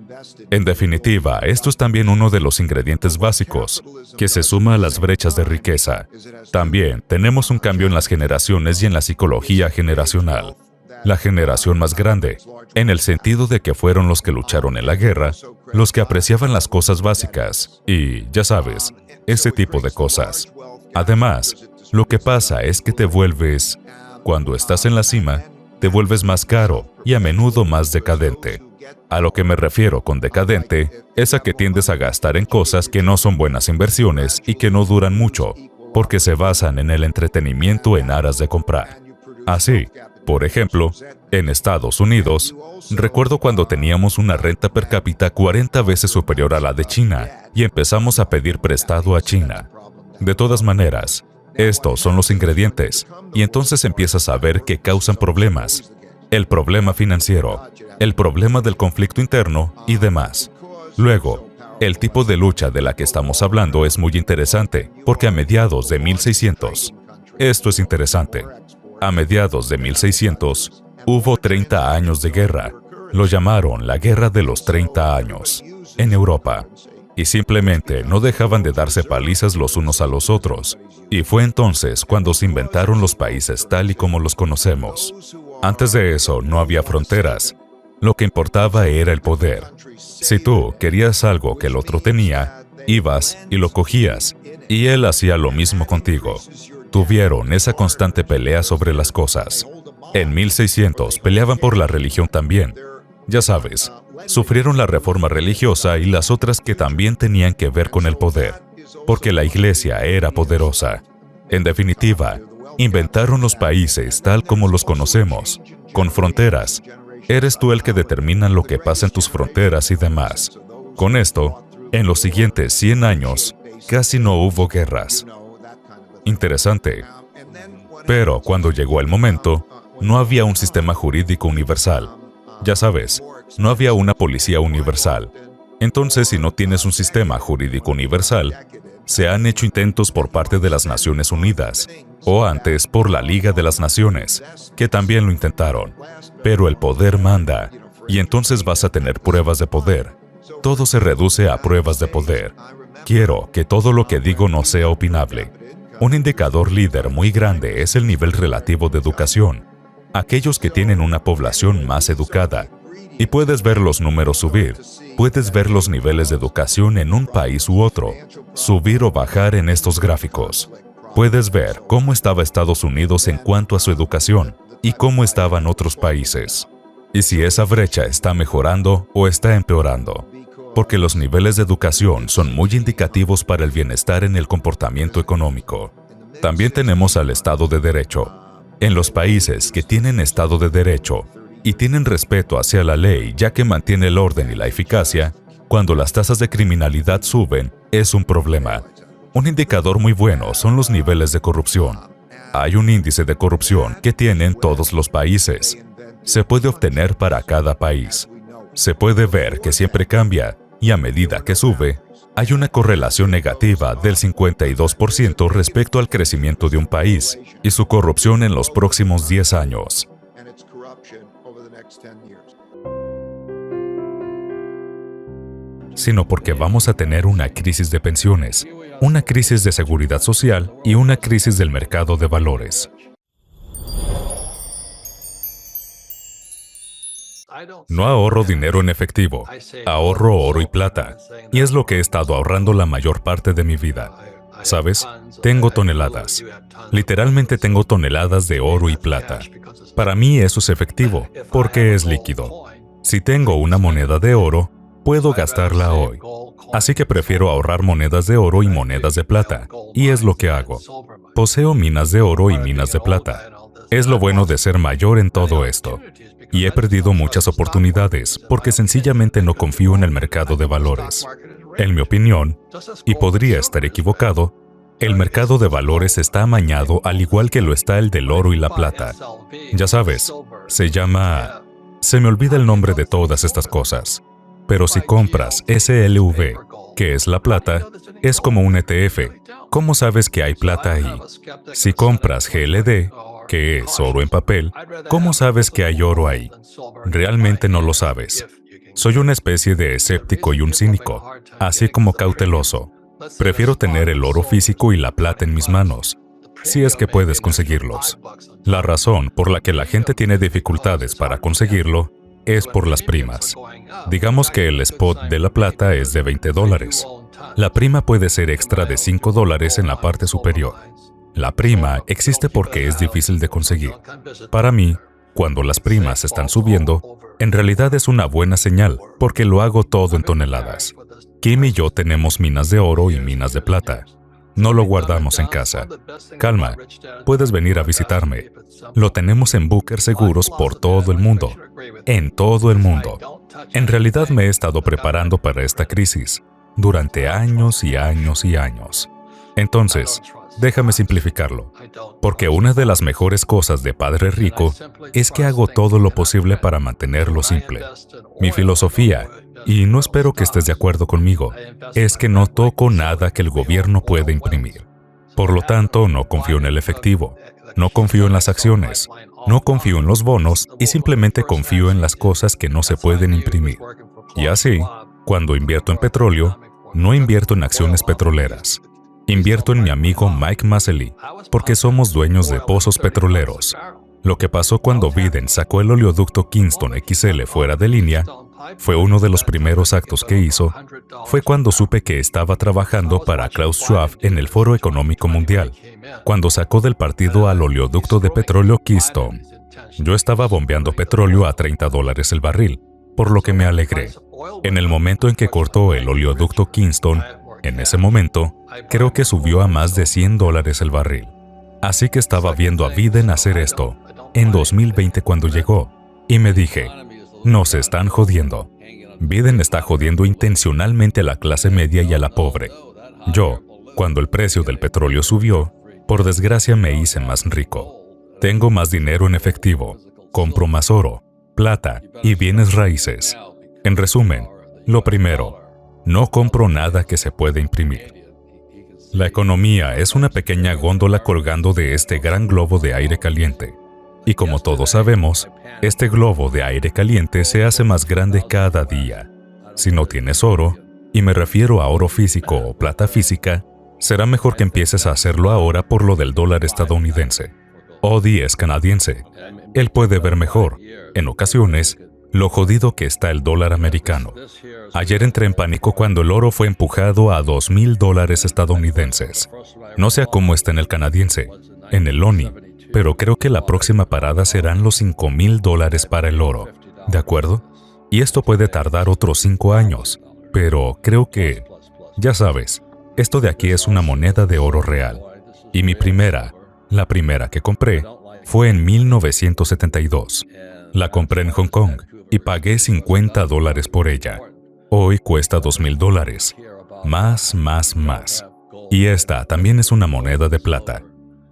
En definitiva, esto es también uno de los ingredientes básicos, que se suma a las brechas de riqueza. También tenemos un cambio en las generaciones y en la psicología generacional. La generación más grande, en el sentido de que fueron los que lucharon en la guerra, los que apreciaban las cosas básicas y, ya sabes, ese tipo de cosas. Además, lo que pasa es que te vuelves, cuando estás en la cima, te vuelves más caro y a menudo más decadente. A lo que me refiero con decadente es a que tiendes a gastar en cosas que no son buenas inversiones y que no duran mucho, porque se basan en el entretenimiento en aras de comprar. Así, Por ejemplo, en Estados Unidos, recuerdo cuando teníamos una renta per cápita 40 veces superior a la de China y empezamos a pedir prestado a China. De todas maneras, estos son los ingredientes, y entonces empiezas a ver que causan problemas. El problema financiero, el problema del conflicto interno y demás. Luego, el tipo de lucha de la que estamos hablando es muy interesante, porque a mediados de 1600, esto es interesante, a mediados de 1600, hubo 30 años de guerra. Lo llamaron la Guerra de los 30 años, en Europa. Y simplemente no dejaban de darse palizas los unos a los otros. Y fue entonces cuando se inventaron los países tal y como los conocemos. Antes de eso no había fronteras. Lo que importaba era el poder. Si tú querías algo que el otro tenía, ibas y lo cogías, y él hacía lo mismo contigo. Tuvieron esa constante pelea sobre las cosas. En 1600 peleaban por la religión también. Ya sabes, sufrieron la reforma religiosa y las otras que también tenían que ver con el poder, porque la iglesia era poderosa. En definitiva, inventaron los países tal como los conocemos, con fronteras. Eres tú el que determina lo que pasa en tus fronteras y demás. Con esto, en los siguientes 100 años, casi no hubo guerras. Interesante. Pero cuando llegó el momento, no había un sistema jurídico universal. Ya sabes, no había una policía universal. Entonces, si no tienes un sistema jurídico universal, se han hecho intentos por parte de las Naciones Unidas, o antes por la Liga de las Naciones, que también lo intentaron. Pero el poder manda, y entonces vas a tener pruebas de poder. Todo se reduce a pruebas de poder. Quiero que todo lo que digo no sea opinable. Un indicador líder muy grande es el nivel relativo de educación. Aquellos que tienen una población más educada. Y puedes ver los números subir. Puedes ver los niveles de educación en un país u otro, subir o bajar en estos gráficos. Puedes ver cómo estaba Estados Unidos en cuanto a su educación y cómo estaban otros países. Y si esa brecha está mejorando o está empeorando. Porque los niveles de educación son muy indicativos para el bienestar en el comportamiento económico. También tenemos al Estado de Derecho. En los países que tienen Estado de Derecho y tienen respeto hacia la ley ya que mantiene el orden y la eficacia, cuando las tasas de criminalidad suben, es un problema. Un indicador muy bueno son los niveles de corrupción. Hay un índice de corrupción que tienen todos los países. Se puede obtener para cada país. Se puede ver que siempre cambia y a medida que sube, hay una correlación negativa del 52% respecto al crecimiento de un país y su corrupción en los próximos 10 años. Sino porque vamos a tener una crisis de pensiones, una crisis de seguridad social y una crisis del mercado de valores. No ahorro dinero en efectivo, ahorro oro y plata, y es lo que he estado ahorrando la mayor parte de mi vida. ¿Sabes? Tengo toneladas. Literalmente tengo toneladas de oro y plata. Para mí eso es efectivo, porque es líquido. Si tengo una moneda de oro, puedo gastarla hoy. Así que prefiero ahorrar monedas de oro y monedas de plata, y es lo que hago. Poseo minas de oro y minas de plata. Es lo bueno de ser mayor en todo esto. Y he perdido muchas oportunidades porque sencillamente no confío en el mercado de valores. En mi opinión, y podría estar equivocado, el mercado de valores está amañado al igual que lo está el del oro y la plata. Ya sabes, se llama... Se me olvida el nombre de todas estas cosas. Pero si compras SLV, que es la plata, es como un ETF. ¿Cómo sabes que hay plata ahí? Si compras GLD, que es oro en papel, ¿cómo sabes que hay oro ahí? Realmente no lo sabes. Soy una especie de escéptico y un cínico, así como cauteloso. Prefiero tener el oro físico y la plata en mis manos, si es que puedes conseguirlos. La razón por la que la gente tiene dificultades para conseguirlo es por las primas. Digamos que el spot de la plata es de $20. La prima puede ser extra de $5 en la parte superior. La prima existe porque es difícil de conseguir. Para mí, cuando las primas están subiendo, en realidad es una buena señal, porque lo hago todo en toneladas. Kim y yo tenemos minas de oro y minas de plata. No lo guardamos en casa. Calma, puedes venir a visitarme. Lo tenemos en búnker seguros por todo el mundo. En todo el mundo. En realidad me he estado preparando para esta crisis durante años y años y años. Entonces, déjame simplificarlo, porque una de las mejores cosas de Padre Rico es que hago todo lo posible para mantenerlo simple. Mi filosofía, y no espero que estés de acuerdo conmigo, es que no toco nada que el gobierno pueda imprimir. Por lo tanto, no confío en el efectivo, no confío en las acciones, no confío en los bonos y simplemente confío en las cosas que no se pueden imprimir. Y así, cuando invierto en petróleo, no invierto en acciones petroleras. Invierto en mi amigo Mike Massely, porque somos dueños de pozos petroleros. Lo que pasó cuando Biden sacó el oleoducto Keystone XL fuera de línea fue uno de los primeros actos que hizo. Fue cuando supe que estaba trabajando para Klaus Schwab en el Foro Económico Mundial, cuando sacó del partido al oleoducto de petróleo Keystone. Yo estaba bombeando petróleo a $30 el barril, por lo que me alegré. En el momento en que cortó el oleoducto Keystone, en ese momento, creo que subió a más de $100 el barril. Así que estaba viendo a Biden hacer esto, en 2020 cuando llegó, y me dije, nos están jodiendo. Biden está jodiendo intencionalmente a la clase media y a la pobre. Yo, cuando el precio del petróleo subió, por desgracia me hice más rico. Tengo más dinero en efectivo, compro más oro, plata y bienes raíces. En resumen, lo primero, no compro nada que se pueda imprimir. La economía es una pequeña góndola colgando de este gran globo de aire caliente. Y como todos sabemos, este globo de aire caliente se hace más grande cada día. Si no tienes oro, y me refiero a oro físico o plata física, será mejor que empieces a hacerlo ahora por lo del dólar estadounidense. Odie es canadiense. Él puede ver mejor, en ocasiones, lo jodido que está el dólar americano. Ayer entré en pánico cuando el oro fue empujado a $2,000 estadounidenses. No sé cómo está en el canadiense, en el ONI, pero creo que la próxima parada serán los $5,000 para el oro, ¿de acuerdo? Y esto puede tardar otros 5 años, pero creo que, ya sabes, esto de aquí es una moneda de oro real. Y la primera que compré, fue en 1972. La compré en Hong Kong y pagué $50 por ella. Hoy cuesta $2,000. Más. Y esta también es una moneda de plata.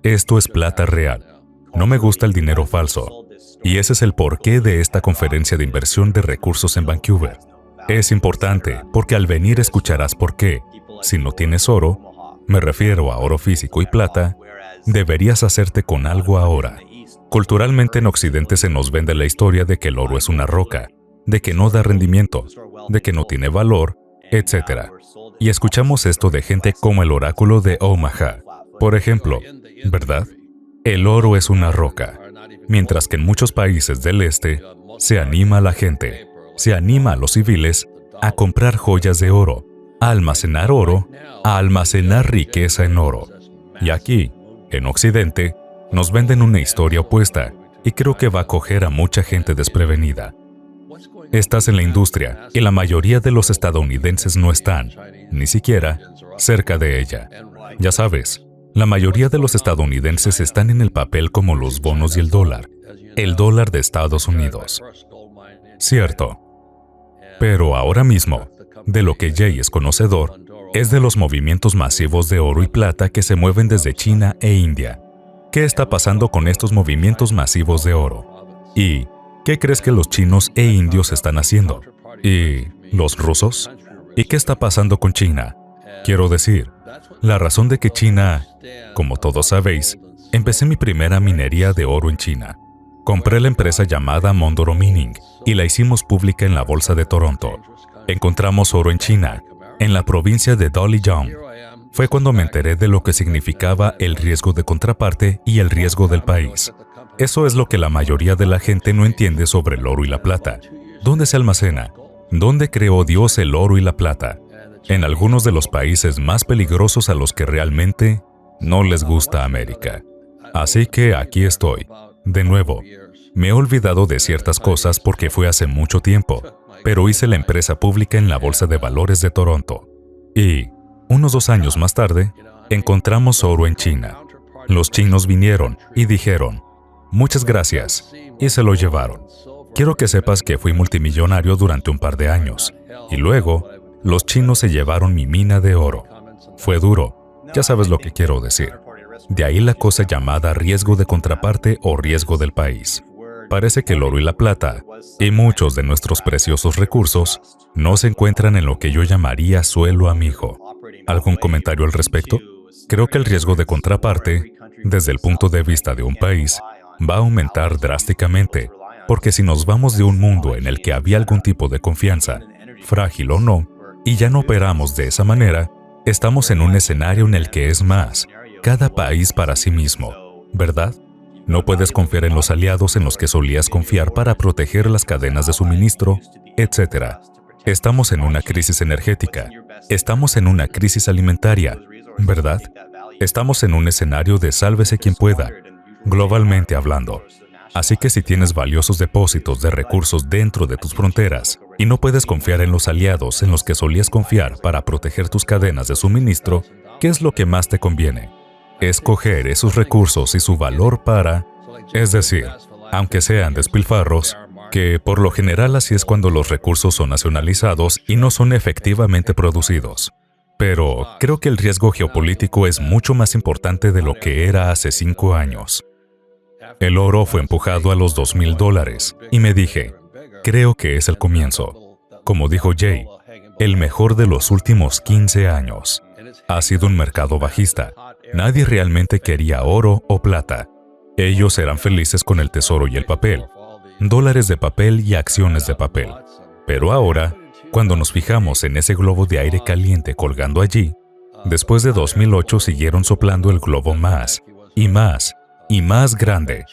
Esto es plata real. No me gusta el dinero falso. Y ese es el porqué de esta conferencia de inversión de recursos en Vancouver. Es importante porque al venir escucharás por qué. Si no tienes oro, me refiero a oro físico y plata, deberías hacerte con algo ahora. Culturalmente en Occidente se nos vende la historia de que el oro es una roca, de que no da rendimiento, de que no tiene valor, etc. Y escuchamos esto de gente como el oráculo de Omaha. Por ejemplo, ¿verdad? El oro es una roca. Mientras que en muchos países del este, se anima a la gente, se anima a los civiles a comprar joyas de oro, a almacenar oro, a almacenar riqueza en oro. Y aquí, en Occidente, nos venden una historia opuesta y creo que va a coger a mucha gente desprevenida. Estás en la industria y la mayoría de los estadounidenses no están, ni siquiera, cerca de ella. Ya sabes, la mayoría de los estadounidenses están en el papel como los bonos y el dólar de Estados Unidos. Cierto. Pero ahora mismo, de lo que Jay es conocedor, es de los movimientos masivos de oro y plata que se mueven desde China e India. ¿Qué está pasando con estos movimientos masivos de oro? ¿Y qué crees que los chinos e indios están haciendo? ¿Y los rusos? ¿Y qué está pasando con China? Quiero decir, la razón de que China, como todos sabéis, empecé mi primera minería de oro en China. Compré la empresa llamada Mondoro Mining y la hicimos pública en la bolsa de Toronto. Encontramos oro en China, en la provincia de Dalijiang. Fue cuando me enteré de lo que significaba el riesgo de contraparte y el riesgo del país. Eso es lo que la mayoría de la gente no entiende sobre el oro y la plata. ¿Dónde se almacena? ¿Dónde creó Dios el oro y la plata? En algunos de los países más peligrosos a los que realmente no les gusta América. Así que aquí estoy. De nuevo, me he olvidado de ciertas cosas porque fue hace mucho tiempo, pero hice la empresa pública en la Bolsa de Valores de Toronto. Y unos 2 años más tarde, Encontramos oro en China. Los chinos vinieron y dijeron, muchas gracias, y se lo llevaron. Quiero que sepas que fui multimillonario durante un par de años, y luego los chinos se llevaron mi mina de oro. Fue duro, ya sabes lo que quiero decir. De ahí la cosa llamada riesgo de contraparte o riesgo del país. Parece que el oro y la plata, y muchos de nuestros preciosos recursos, no se encuentran en lo que yo llamaría suelo amigo. ¿Algún comentario al respecto? Creo que el riesgo de contraparte, desde el punto de vista de un país, va a aumentar drásticamente, porque si nos vamos de un mundo en el que había algún tipo de confianza, frágil o no, y ya no operamos de esa manera, estamos en un escenario en el que es más, cada país para sí mismo, ¿verdad? No puedes confiar en los aliados en los que solías confiar para proteger las cadenas de suministro, etc. Estamos en una crisis energética, estamos en una crisis alimentaria, ¿verdad? Estamos en un escenario de sálvese quien pueda, globalmente hablando. Así que si tienes valiosos depósitos de recursos dentro de tus fronteras y no puedes confiar en los aliados en los que solías confiar para proteger tus cadenas de suministro, ¿qué es lo que más te conviene? Escoger esos recursos y su valor para, es decir, aunque sean despilfarros, que por lo general así es cuando los recursos son nacionalizados y no son efectivamente producidos. Pero creo que el riesgo geopolítico es mucho más importante de lo que era hace 5 años. El oro fue empujado a los $2,000 y me dije, creo que es el comienzo. Como dijo Jay, el mejor de los últimos 15 años. Ha sido un mercado bajista. Nadie realmente quería oro o plata. Ellos eran felices con el tesoro y el papel, dólares de papel y acciones de papel. Pero ahora, cuando nos fijamos en ese globo de aire caliente colgando allí, después de 2008 siguieron soplando el globo más y más y más grande.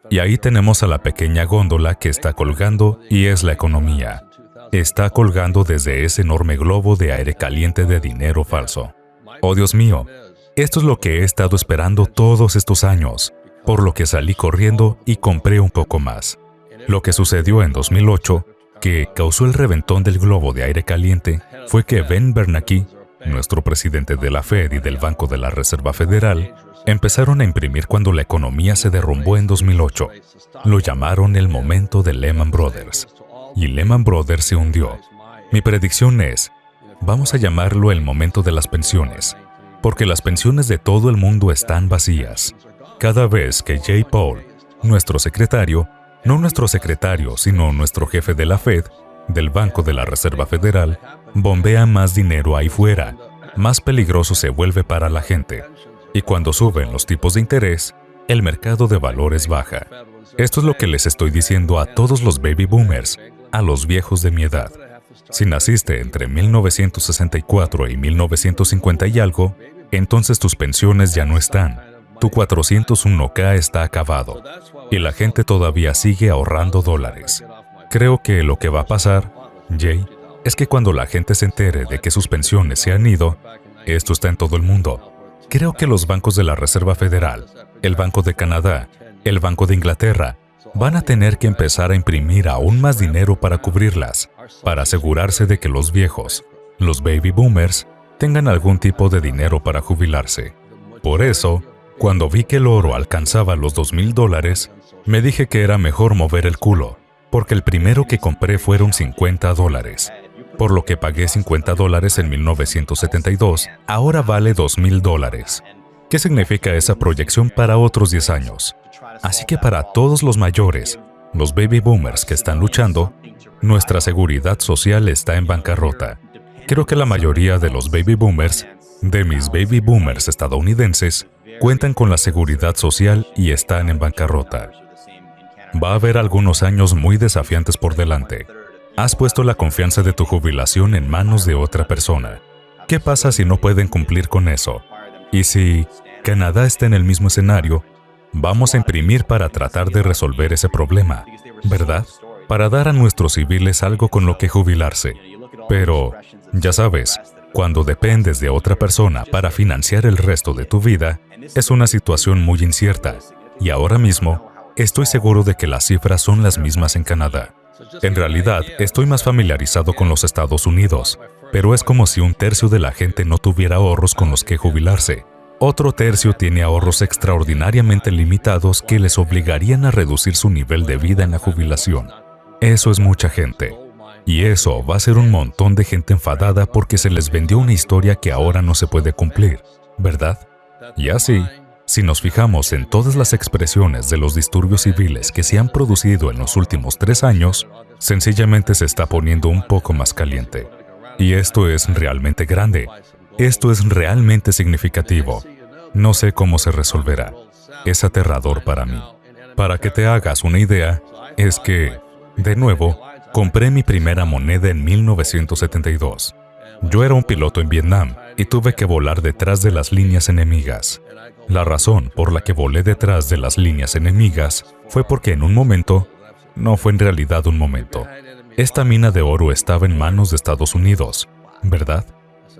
Y ahí tenemos a la pequeña góndola que está colgando y es la economía. Está colgando desde ese enorme globo de aire caliente de dinero falso. Oh Dios mío, esto es lo que he estado esperando todos estos años, por lo que salí corriendo y compré un poco más. Lo que sucedió en 2008, que causó el reventón del globo de aire caliente, fue que Ben Bernanke, nuestro presidente de la Fed y del Banco de la Reserva Federal, empezaron a imprimir cuando la economía se derrumbó en 2008. Lo llamaron el momento de Lehman Brothers. Y Lehman Brothers se hundió. Mi predicción es, vamos a llamarlo el momento de las pensiones, porque las pensiones de todo el mundo están vacías. Cada vez que Jay Powell, nuestro secretario, no nuestro secretario, sino nuestro jefe de la Fed, del Banco de la Reserva Federal, bombea más dinero ahí fuera, más peligroso se vuelve para la gente. Y cuando suben los tipos de interés, el mercado de valores baja. Esto es lo que les estoy diciendo a todos los baby boomers, a los viejos de mi edad. Si naciste entre 1964 y 1950 y algo, entonces tus pensiones ya no están. Tu 401k está acabado. Y la gente todavía sigue ahorrando dólares. Creo que lo que va a pasar, Jay, es que cuando la gente se entere de que sus pensiones se han ido, esto está en todo el mundo. Creo que los bancos de la Reserva Federal, el Banco de Canadá, el Banco de Inglaterra, van a tener que empezar a imprimir aún más dinero para cubrirlas, para asegurarse de que los viejos, los baby boomers, tengan algún tipo de dinero para jubilarse. Por eso, cuando vi que el oro alcanzaba los $2,000, me dije que era mejor mover el culo, porque el primero que compré fueron $50, por lo que pagué $50 en 1972, ahora vale $2,000. ¿Qué significa esa proyección para otros 10 años? Así que para todos los mayores, los baby boomers que están luchando, nuestra seguridad social está en bancarrota. Creo que la mayoría de los baby boomers, de mis baby boomers estadounidenses, cuentan con la seguridad social y están en bancarrota. Va a haber algunos años muy desafiantes por delante. Has puesto la confianza de tu jubilación en manos de otra persona. ¿Qué pasa si no pueden cumplir con eso? Y si Canadá está en el mismo escenario, vamos a imprimir para tratar de resolver ese problema, ¿verdad? Para dar a nuestros civiles algo con lo que jubilarse. Pero, ya sabes, cuando dependes de otra persona para financiar el resto de tu vida, es una situación muy incierta. Y ahora mismo, estoy seguro de que las cifras son las mismas en Canadá. En realidad, estoy más familiarizado con los Estados Unidos, pero es como si 1/3 de la gente no tuviera ahorros con los que jubilarse. Otro tercio tiene ahorros extraordinariamente limitados que les obligarían a reducir su nivel de vida en la jubilación. Eso es mucha gente. Y eso va a ser un montón de gente enfadada porque se les vendió una historia que ahora no se puede cumplir, ¿verdad? Y así, si nos fijamos en todas las expresiones de los disturbios civiles que se han producido en los últimos 3 años, sencillamente se está poniendo un poco más caliente. Y esto es realmente grande. Esto es realmente significativo. No sé cómo se resolverá. Es aterrador para mí. Para que te hagas una idea, es que, de nuevo, compré mi primera moneda en 1972. Yo era un piloto en Vietnam y tuve que volar detrás de las líneas enemigas. La razón por la que volé detrás de las líneas enemigas fue porque en un momento, no fue en realidad un momento, esta mina de oro estaba en manos de Estados Unidos, ¿verdad?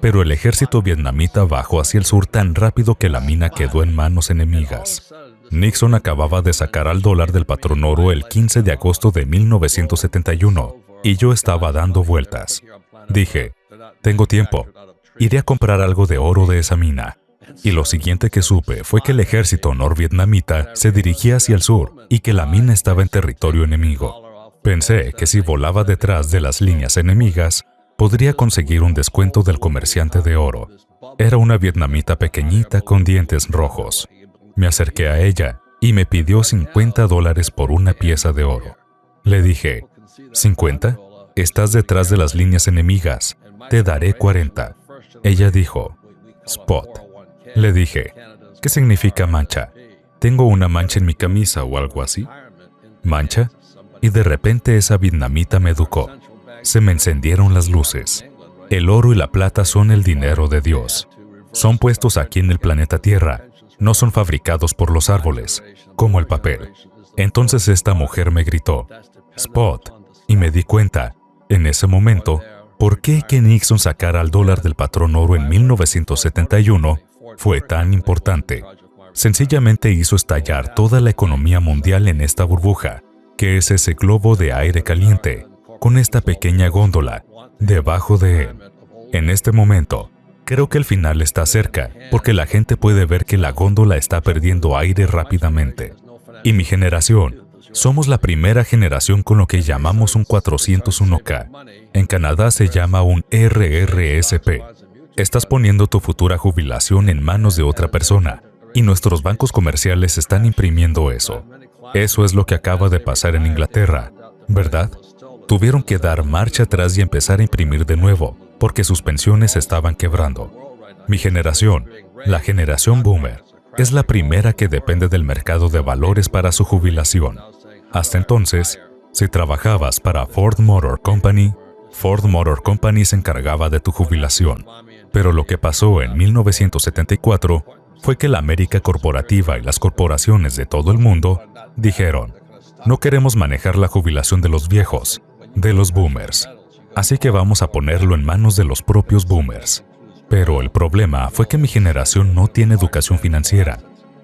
Pero el ejército vietnamita bajó hacia el sur tan rápido que la mina quedó en manos enemigas. Nixon acababa de sacar al dólar del patrón oro el 15 de agosto de 1971 y yo estaba dando vueltas. Dije, tengo tiempo, iré a comprar algo de oro de esa mina. Y lo siguiente que supe fue que el ejército norvietnamita se dirigía hacia el sur y que la mina estaba en territorio enemigo. Pensé que si volaba detrás de las líneas enemigas, podría conseguir un descuento del comerciante de oro. Era una vietnamita pequeñita con dientes rojos. Me acerqué a ella y me pidió $50 por una pieza de oro. Le dije, ¿50? Estás detrás de las líneas enemigas. Te daré 40. Ella dijo, Spot. Le dije, ¿qué significa mancha? ¿Tengo una mancha en mi camisa o algo así? ¿Mancha? Y de repente esa vietnamita me educó. Se me encendieron las luces. El oro y la plata son el dinero de Dios. Son puestos aquí en el planeta Tierra. No son fabricados por los árboles, como el papel. Entonces esta mujer me gritó, Spot, y me di cuenta, en ese momento, por qué que Nixon sacara al dólar del patrón oro en 1971 fue tan importante. Sencillamente hizo estallar toda la economía mundial en esta burbuja, que es ese globo de aire caliente, con esta pequeña góndola, debajo de él. En este momento, creo que el final está cerca, porque la gente puede ver que la góndola está perdiendo aire rápidamente. Y mi generación, somos la primera generación con lo que llamamos un 401k. En Canadá se llama un RRSP. Estás poniendo tu futura jubilación en manos de otra persona, y nuestros bancos comerciales están imprimiendo eso. Eso es lo que acaba de pasar en Inglaterra, ¿verdad? Tuvieron que dar marcha atrás y empezar a imprimir de nuevo, porque sus pensiones estaban quebrando. Mi generación, la generación Boomer, es la primera que depende del mercado de valores para su jubilación. Hasta entonces, si trabajabas para Ford Motor Company se encargaba de tu jubilación. Pero lo que pasó en 1974 fue que la América corporativa y las corporaciones de todo el mundo dijeron, no queremos manejar la jubilación de los viejos, de los boomers. Así que vamos a ponerlo en manos de los propios boomers. Pero el problema fue que mi generación no tiene educación financiera.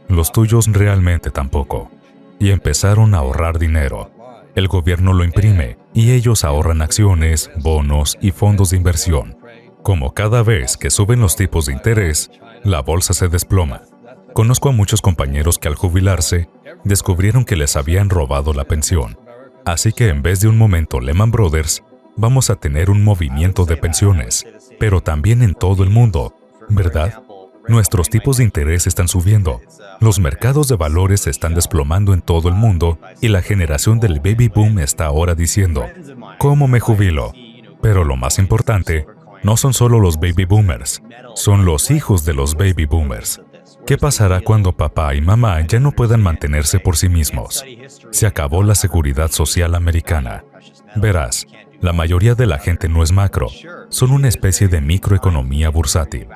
Los tuyos realmente tampoco. Y empezaron a ahorrar dinero. El gobierno lo imprime y ellos ahorran acciones, bonos y fondos de inversión. Como cada vez que suben los tipos de interés, la bolsa se desploma. Conozco a muchos compañeros que al jubilarse, descubrieron que les habían robado la pensión. Así que en vez de un momento Lehman Brothers, vamos a tener un movimiento de pensiones, pero también en todo el mundo, ¿verdad? Nuestros tipos de interés están subiendo, los mercados de valores se están desplomando en todo el mundo y la generación del baby boom está ahora diciendo, ¿cómo me jubilo? Pero lo más importante, no son solo los baby boomers, son los hijos de los baby boomers. ¿Qué pasará cuando papá y mamá ya no puedan mantenerse por sí mismos? Se acabó la seguridad social americana. Verás, la mayoría de la gente no es macro, son una especie de microeconomía bursátil.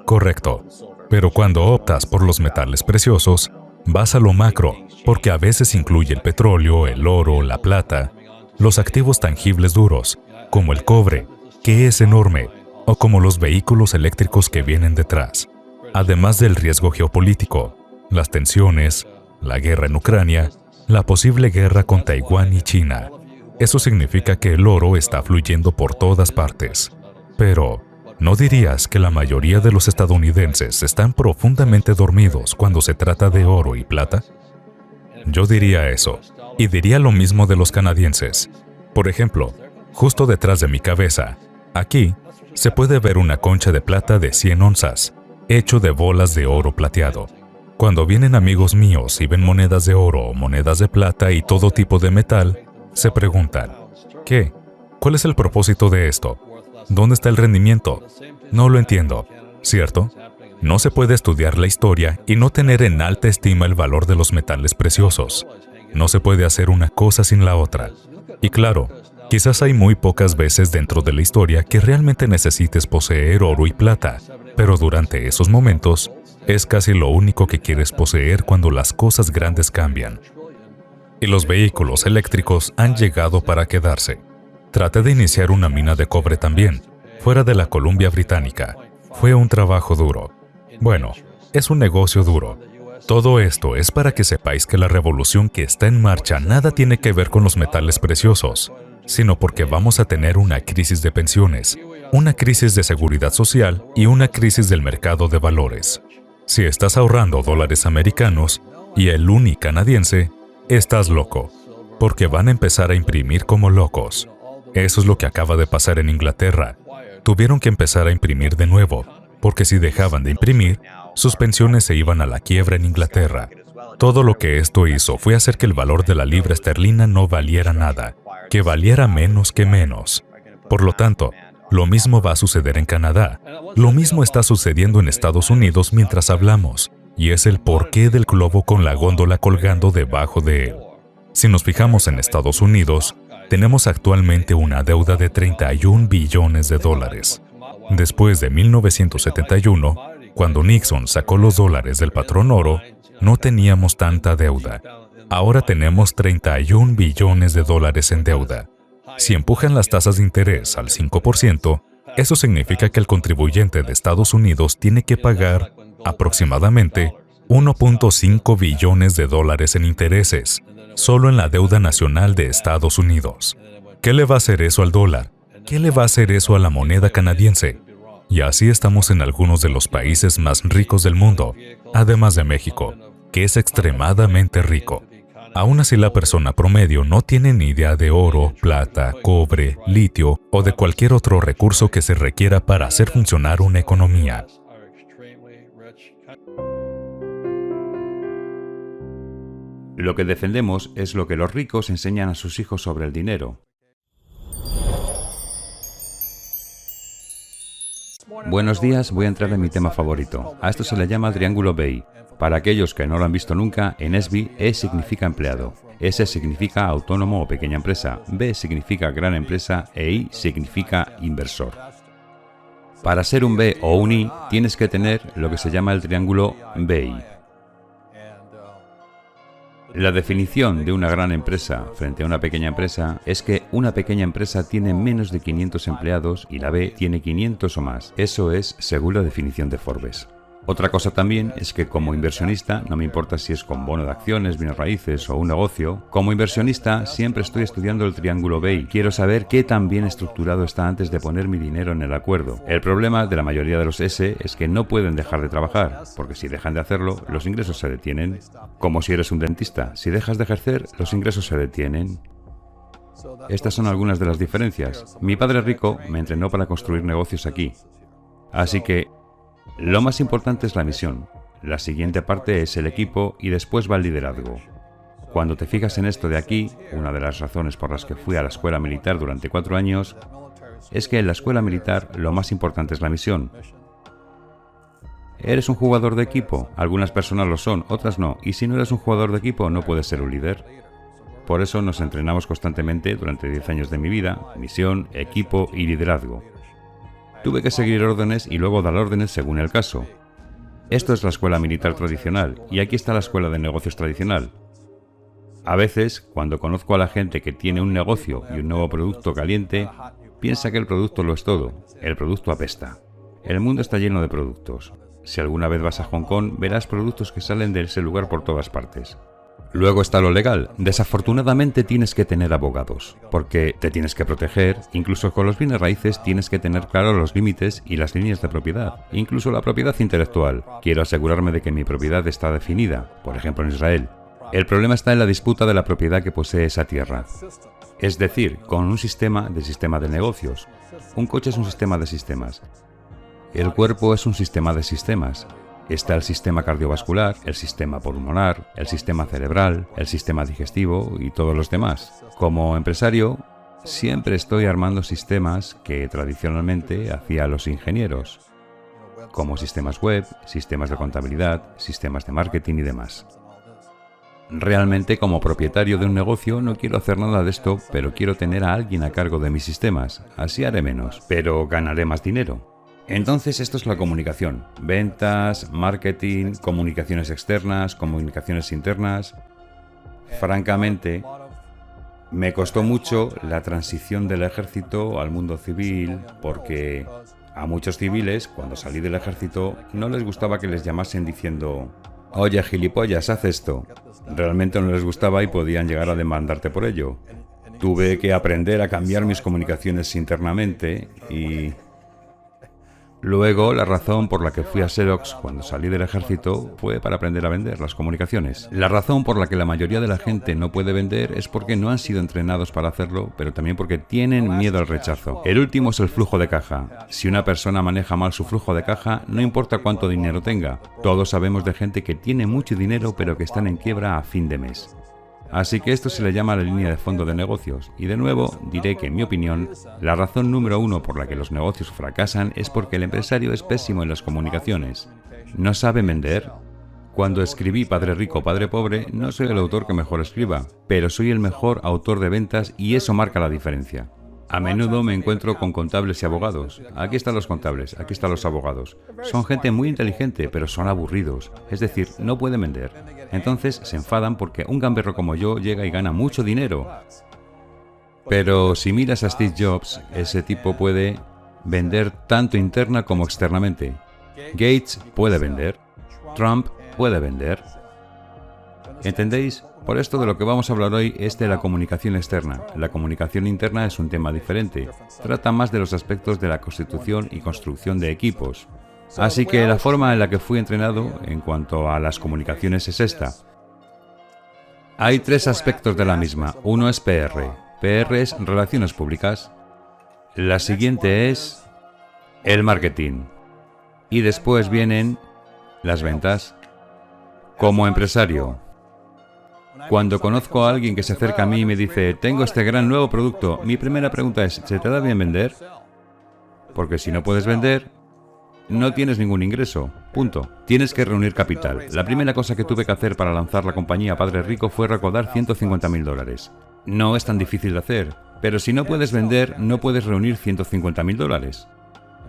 Correcto, pero cuando optas por los metales preciosos, vas a lo macro, porque a veces incluye el petróleo, el oro, la plata, los activos tangibles duros, como el cobre, que es enorme, o como los vehículos eléctricos que vienen detrás. Además del riesgo geopolítico, las tensiones, la guerra en Ucrania, la posible guerra con Taiwán y China. Eso significa que el oro está fluyendo por todas partes. Pero, ¿No dirías que la mayoría de los estadounidenses están profundamente dormidos cuando se trata de oro y plata? Yo diría eso, y diría lo mismo de los canadienses. Por ejemplo, justo detrás de mi cabeza, aquí, se puede ver una concha de plata de 100 onzas, hecho de bolas de oro plateado. Cuando vienen amigos míos y ven monedas de oro, monedas de plata y todo tipo de metal, se preguntan, ¿qué? ¿Cuál es el propósito de esto? ¿Dónde está el rendimiento? No lo entiendo, ¿cierto? No se puede estudiar la historia y no tener en alta estima el valor de los metales preciosos. No se puede hacer una cosa sin la otra. Y claro, quizás hay muy pocas veces dentro de la historia que realmente necesites poseer oro y plata, pero durante esos momentos, es casi lo único que quieres poseer cuando las cosas grandes cambian. Y los vehículos eléctricos han llegado para quedarse. Traté de iniciar una mina de cobre también, fuera de la Columbia Británica. Fue un trabajo duro. Bueno, es un negocio duro. Todo esto es para que sepáis que la revolución que está en marcha nada tiene que ver con los metales preciosos, sino porque vamos a tener una crisis de pensiones, una crisis de seguridad social y una crisis del mercado de valores. Si estás ahorrando dólares americanos y el uni canadiense, estás loco, porque van a empezar a imprimir como locos. Eso es lo que acaba de pasar en Inglaterra. Tuvieron que empezar a imprimir de nuevo, porque si dejaban de imprimir, sus pensiones se iban a la quiebra en Inglaterra. Todo lo que esto hizo fue hacer que el valor de la libra esterlina no valiera nada, que valiera menos que menos. Por lo tanto, lo mismo va a suceder en Canadá. Lo mismo está sucediendo en Estados Unidos mientras hablamos, y es el porqué del globo con la góndola colgando debajo de él. Si nos fijamos en Estados Unidos, tenemos actualmente una deuda de 31 billones de dólares. Después de 1971, cuando Nixon sacó los dólares del patrón oro, no teníamos tanta deuda. Ahora tenemos 31 billones de dólares en deuda. Si empujan las tasas de interés al 5%, eso significa que el contribuyente de Estados Unidos tiene que pagar aproximadamente 1.5 billones de dólares en intereses, solo en la deuda nacional de Estados Unidos. ¿Qué le va a hacer eso al dólar? ¿Qué le va a hacer eso a la moneda canadiense? Y así estamos en algunos de los países más ricos del mundo, además de México, que es extremadamente rico. Aún así, la persona promedio no tiene ni idea de oro, plata, cobre, litio o de cualquier otro recurso que se requiera para hacer funcionar una economía. Lo que defendemos es lo que los ricos enseñan a sus hijos sobre el dinero. Buenos días, voy a entrar en mi tema favorito. A esto se le llama triángulo BEI. Para aquellos que no lo han visto nunca, en SBI E significa empleado, S significa autónomo o pequeña empresa, B significa gran empresa e I significa inversor. Para ser un B o un I, tienes que tener lo que se llama el triángulo BEI. La definición de una gran empresa frente a una pequeña empresa es que una pequeña empresa tiene menos de 500 empleados y la B tiene 500 o más. Eso es según la definición de Forbes. Otra cosa también es que como inversionista, no me importa si es con bono de acciones, bienes raíces o un negocio, como inversionista siempre estoy estudiando el triángulo BEI. Quiero saber qué tan bien estructurado está antes de poner mi dinero en el acuerdo. El problema de la mayoría de los S es que no pueden dejar de trabajar, porque si dejan de hacerlo, los ingresos se detienen. Como si eres un dentista, si dejas de ejercer, los ingresos se detienen. Estas son algunas de las diferencias. Mi padre rico me entrenó para construir negocios aquí. Así que lo más importante es la misión, la siguiente parte es el equipo y después va el liderazgo. Cuando te fijas en esto de aquí, una de las razones por las que fui a la escuela militar durante 4 años, es que en la escuela militar lo más importante es la misión. ¿Eres un jugador de equipo? Algunas personas lo son, otras no, y si no eres un jugador de equipo no puedes ser un líder. Por eso nos entrenamos constantemente durante 10 años de mi vida, misión, equipo y liderazgo. Tuve que seguir órdenes y luego dar órdenes según el caso. Esto es la escuela militar tradicional y aquí está la escuela de negocios tradicional. A veces, cuando conozco a la gente que tiene un negocio y un nuevo producto caliente, piensa que el producto lo es todo. El producto apesta. El mundo está lleno de productos. Si alguna vez vas a Hong Kong, verás productos que salen de ese lugar por todas partes. Luego está lo legal. Desafortunadamente tienes que tener abogados, porque te tienes que proteger. Incluso con los bienes raíces tienes que tener claros los límites y las líneas de propiedad. Incluso la propiedad intelectual. Quiero asegurarme de que mi propiedad está definida, por ejemplo en Israel. El problema está en la disputa de la propiedad que posee esa tierra. Es decir, con un sistema de negocios. Un coche es un sistema de sistemas. El cuerpo es un sistema de sistemas. Está el sistema cardiovascular, el sistema pulmonar, el sistema cerebral, el sistema digestivo y todos los demás. Como empresario, siempre estoy armando sistemas que tradicionalmente hacían los ingenieros, como sistemas web, sistemas de contabilidad, sistemas de marketing y demás. Realmente, como propietario de un negocio, no quiero hacer nada de esto, pero quiero tener a alguien a cargo de mis sistemas. Así haré menos, pero ganaré más dinero. Entonces esto es la comunicación. Ventas, marketing, comunicaciones externas, comunicaciones internas. Francamente, me costó mucho la transición del ejército al mundo civil porque a muchos civiles, cuando salí del ejército, no les gustaba que les llamasen diciendo «Oye, gilipollas, haz esto». Realmente no les gustaba y podían llegar a demandarte por ello. Tuve que aprender a cambiar mis comunicaciones internamente y... Luego, la razón por la que fui a Xerox cuando salí del ejército fue para aprender a vender las comunicaciones. La razón por la que la mayoría de la gente no puede vender es porque no han sido entrenados para hacerlo, pero también porque tienen miedo al rechazo. El último es el flujo de caja. Si una persona maneja mal su flujo de caja, no importa cuánto dinero tenga. Todos sabemos de gente que tiene mucho dinero pero que están en quiebra a fin de mes. Así que esto se le llama la línea de fondo de negocios. Y de nuevo, diré que en mi opinión, la razón número uno por la que los negocios fracasan es porque el empresario es pésimo en las comunicaciones. No sabe vender. Cuando escribí Padre Rico, Padre Pobre, no soy el autor que mejor escriba, pero soy el mejor autor de ventas y eso marca la diferencia. A menudo me encuentro con contables y abogados. Aquí están los contables, aquí están los abogados. Son gente muy inteligente, pero son aburridos. Es decir, no pueden vender. Entonces se enfadan porque un gamberro como yo llega y gana mucho dinero. Pero si miras a Steve Jobs, ese tipo puede vender tanto interna como externamente. Gates puede vender. Trump puede vender. ¿Entendéis? Por esto de lo que vamos a hablar hoy es de la comunicación externa. La comunicación interna es un tema diferente. Trata más de los aspectos de la constitución y construcción de equipos. Así que la forma en la que fui entrenado en cuanto a las comunicaciones es esta. Hay tres aspectos de la misma. Uno es PR. PR es relaciones públicas. La siguiente es el marketing. Y después vienen las ventas. Como empresario, cuando conozco a alguien que se acerca a mí y me dice «Tengo este gran nuevo producto», mi primera pregunta es ¿se te da bien vender? Porque si no puedes vender, no tienes ningún ingreso. Punto. Tienes que reunir capital. La primera cosa que tuve que hacer para lanzar la compañía Padre Rico fue recaudar $150.000. No es tan difícil de hacer, pero si no puedes vender, no puedes reunir $150.000.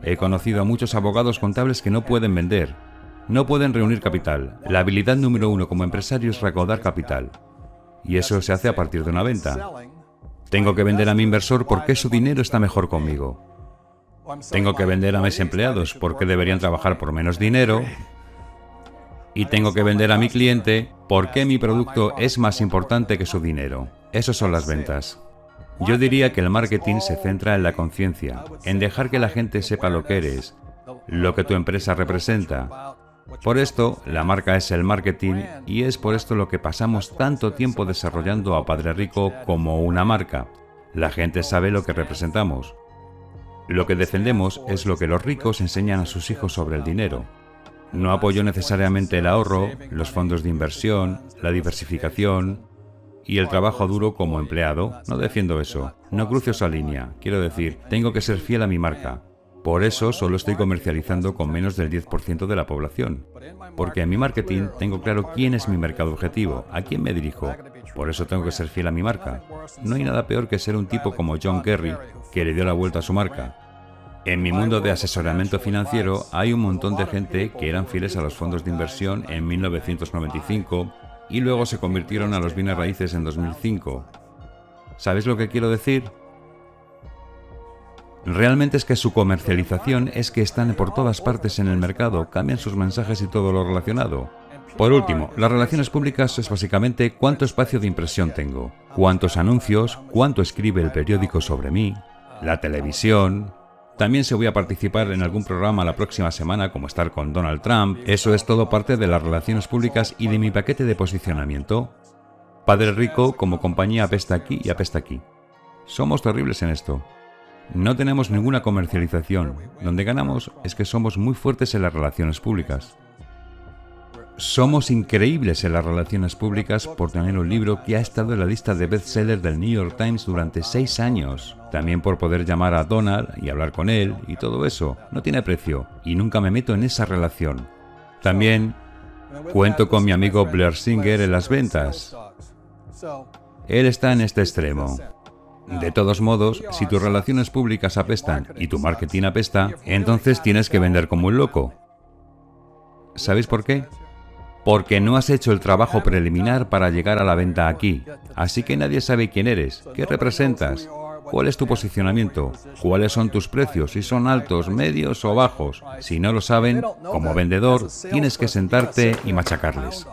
He conocido a muchos abogados contables que no pueden vender. No pueden reunir capital. La habilidad número uno como empresario es recaudar capital. Y eso se hace a partir de una venta. Tengo que vender a mi inversor porque su dinero está mejor conmigo. Tengo que vender a mis empleados porque deberían trabajar por menos dinero. Y tengo que vender a mi cliente porque mi producto es más importante que su dinero. Esas son las ventas. Yo diría que el marketing se centra en la conciencia, en dejar que la gente sepa lo que eres, lo que tu empresa representa. Por esto, la marca es el marketing y es por esto lo que pasamos tanto tiempo desarrollando a Padre Rico como una marca. La gente sabe lo que representamos. Lo que defendemos es lo que los ricos enseñan a sus hijos sobre el dinero. No apoyo necesariamente el ahorro, los fondos de inversión, la diversificación y el trabajo duro como empleado. No defiendo eso. No cruzo esa línea. Quiero decir, tengo que ser fiel a mi marca. Por eso solo estoy comercializando con menos del 10% de la población. Porque en mi marketing tengo claro quién es mi mercado objetivo, a quién me dirijo. Por eso tengo que ser fiel a mi marca. No hay nada peor que ser un tipo como John Kerry, que le dio la vuelta a su marca. En mi mundo de asesoramiento financiero hay un montón de gente que eran fieles a los fondos de inversión en 1995 y luego se convirtieron a los bienes raíces en 2005. ¿Sabéis lo que quiero decir? Realmente es que su comercialización es que están por todas partes en el mercado, cambian sus mensajes y todo lo relacionado. Por último, las relaciones públicas es básicamente cuánto espacio de impresión tengo, cuántos anuncios, cuánto escribe el periódico sobre mí, la televisión. También si voy a participar en algún programa la próxima semana, como estar con Donald Trump. Eso es todo parte de las relaciones públicas y de mi paquete de posicionamiento. Padre Rico como compañía apesta aquí y apesta aquí. Somos terribles en esto. No tenemos ninguna comercialización. Donde ganamos es que somos muy fuertes en las relaciones públicas. Somos increíbles en las relaciones públicas por tener un libro que ha estado en la lista de bestsellers del New York Times durante 6 años. También por poder llamar a Donald y hablar con él y todo eso. No tiene precio y nunca me meto en esa relación. También cuento con mi amigo Blair Singer en las ventas. Él está en este extremo. De todos modos, si tus relaciones públicas apestan y tu marketing apesta, entonces tienes que vender como un loco. ¿Sabéis por qué? Porque no has hecho el trabajo preliminar para llegar a la venta aquí. Así que nadie sabe quién eres, qué representas, cuál es tu posicionamiento, cuáles son tus precios, si son altos, medios o bajos. Si no lo saben, como vendedor, tienes que sentarte y machacarles.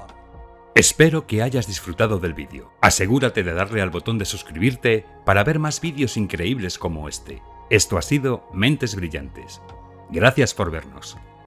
Espero que hayas disfrutado del vídeo. Asegúrate de darle al botón de suscribirte para ver más vídeos increíbles como este. Esto ha sido Mentes Brillantes. Gracias por vernos.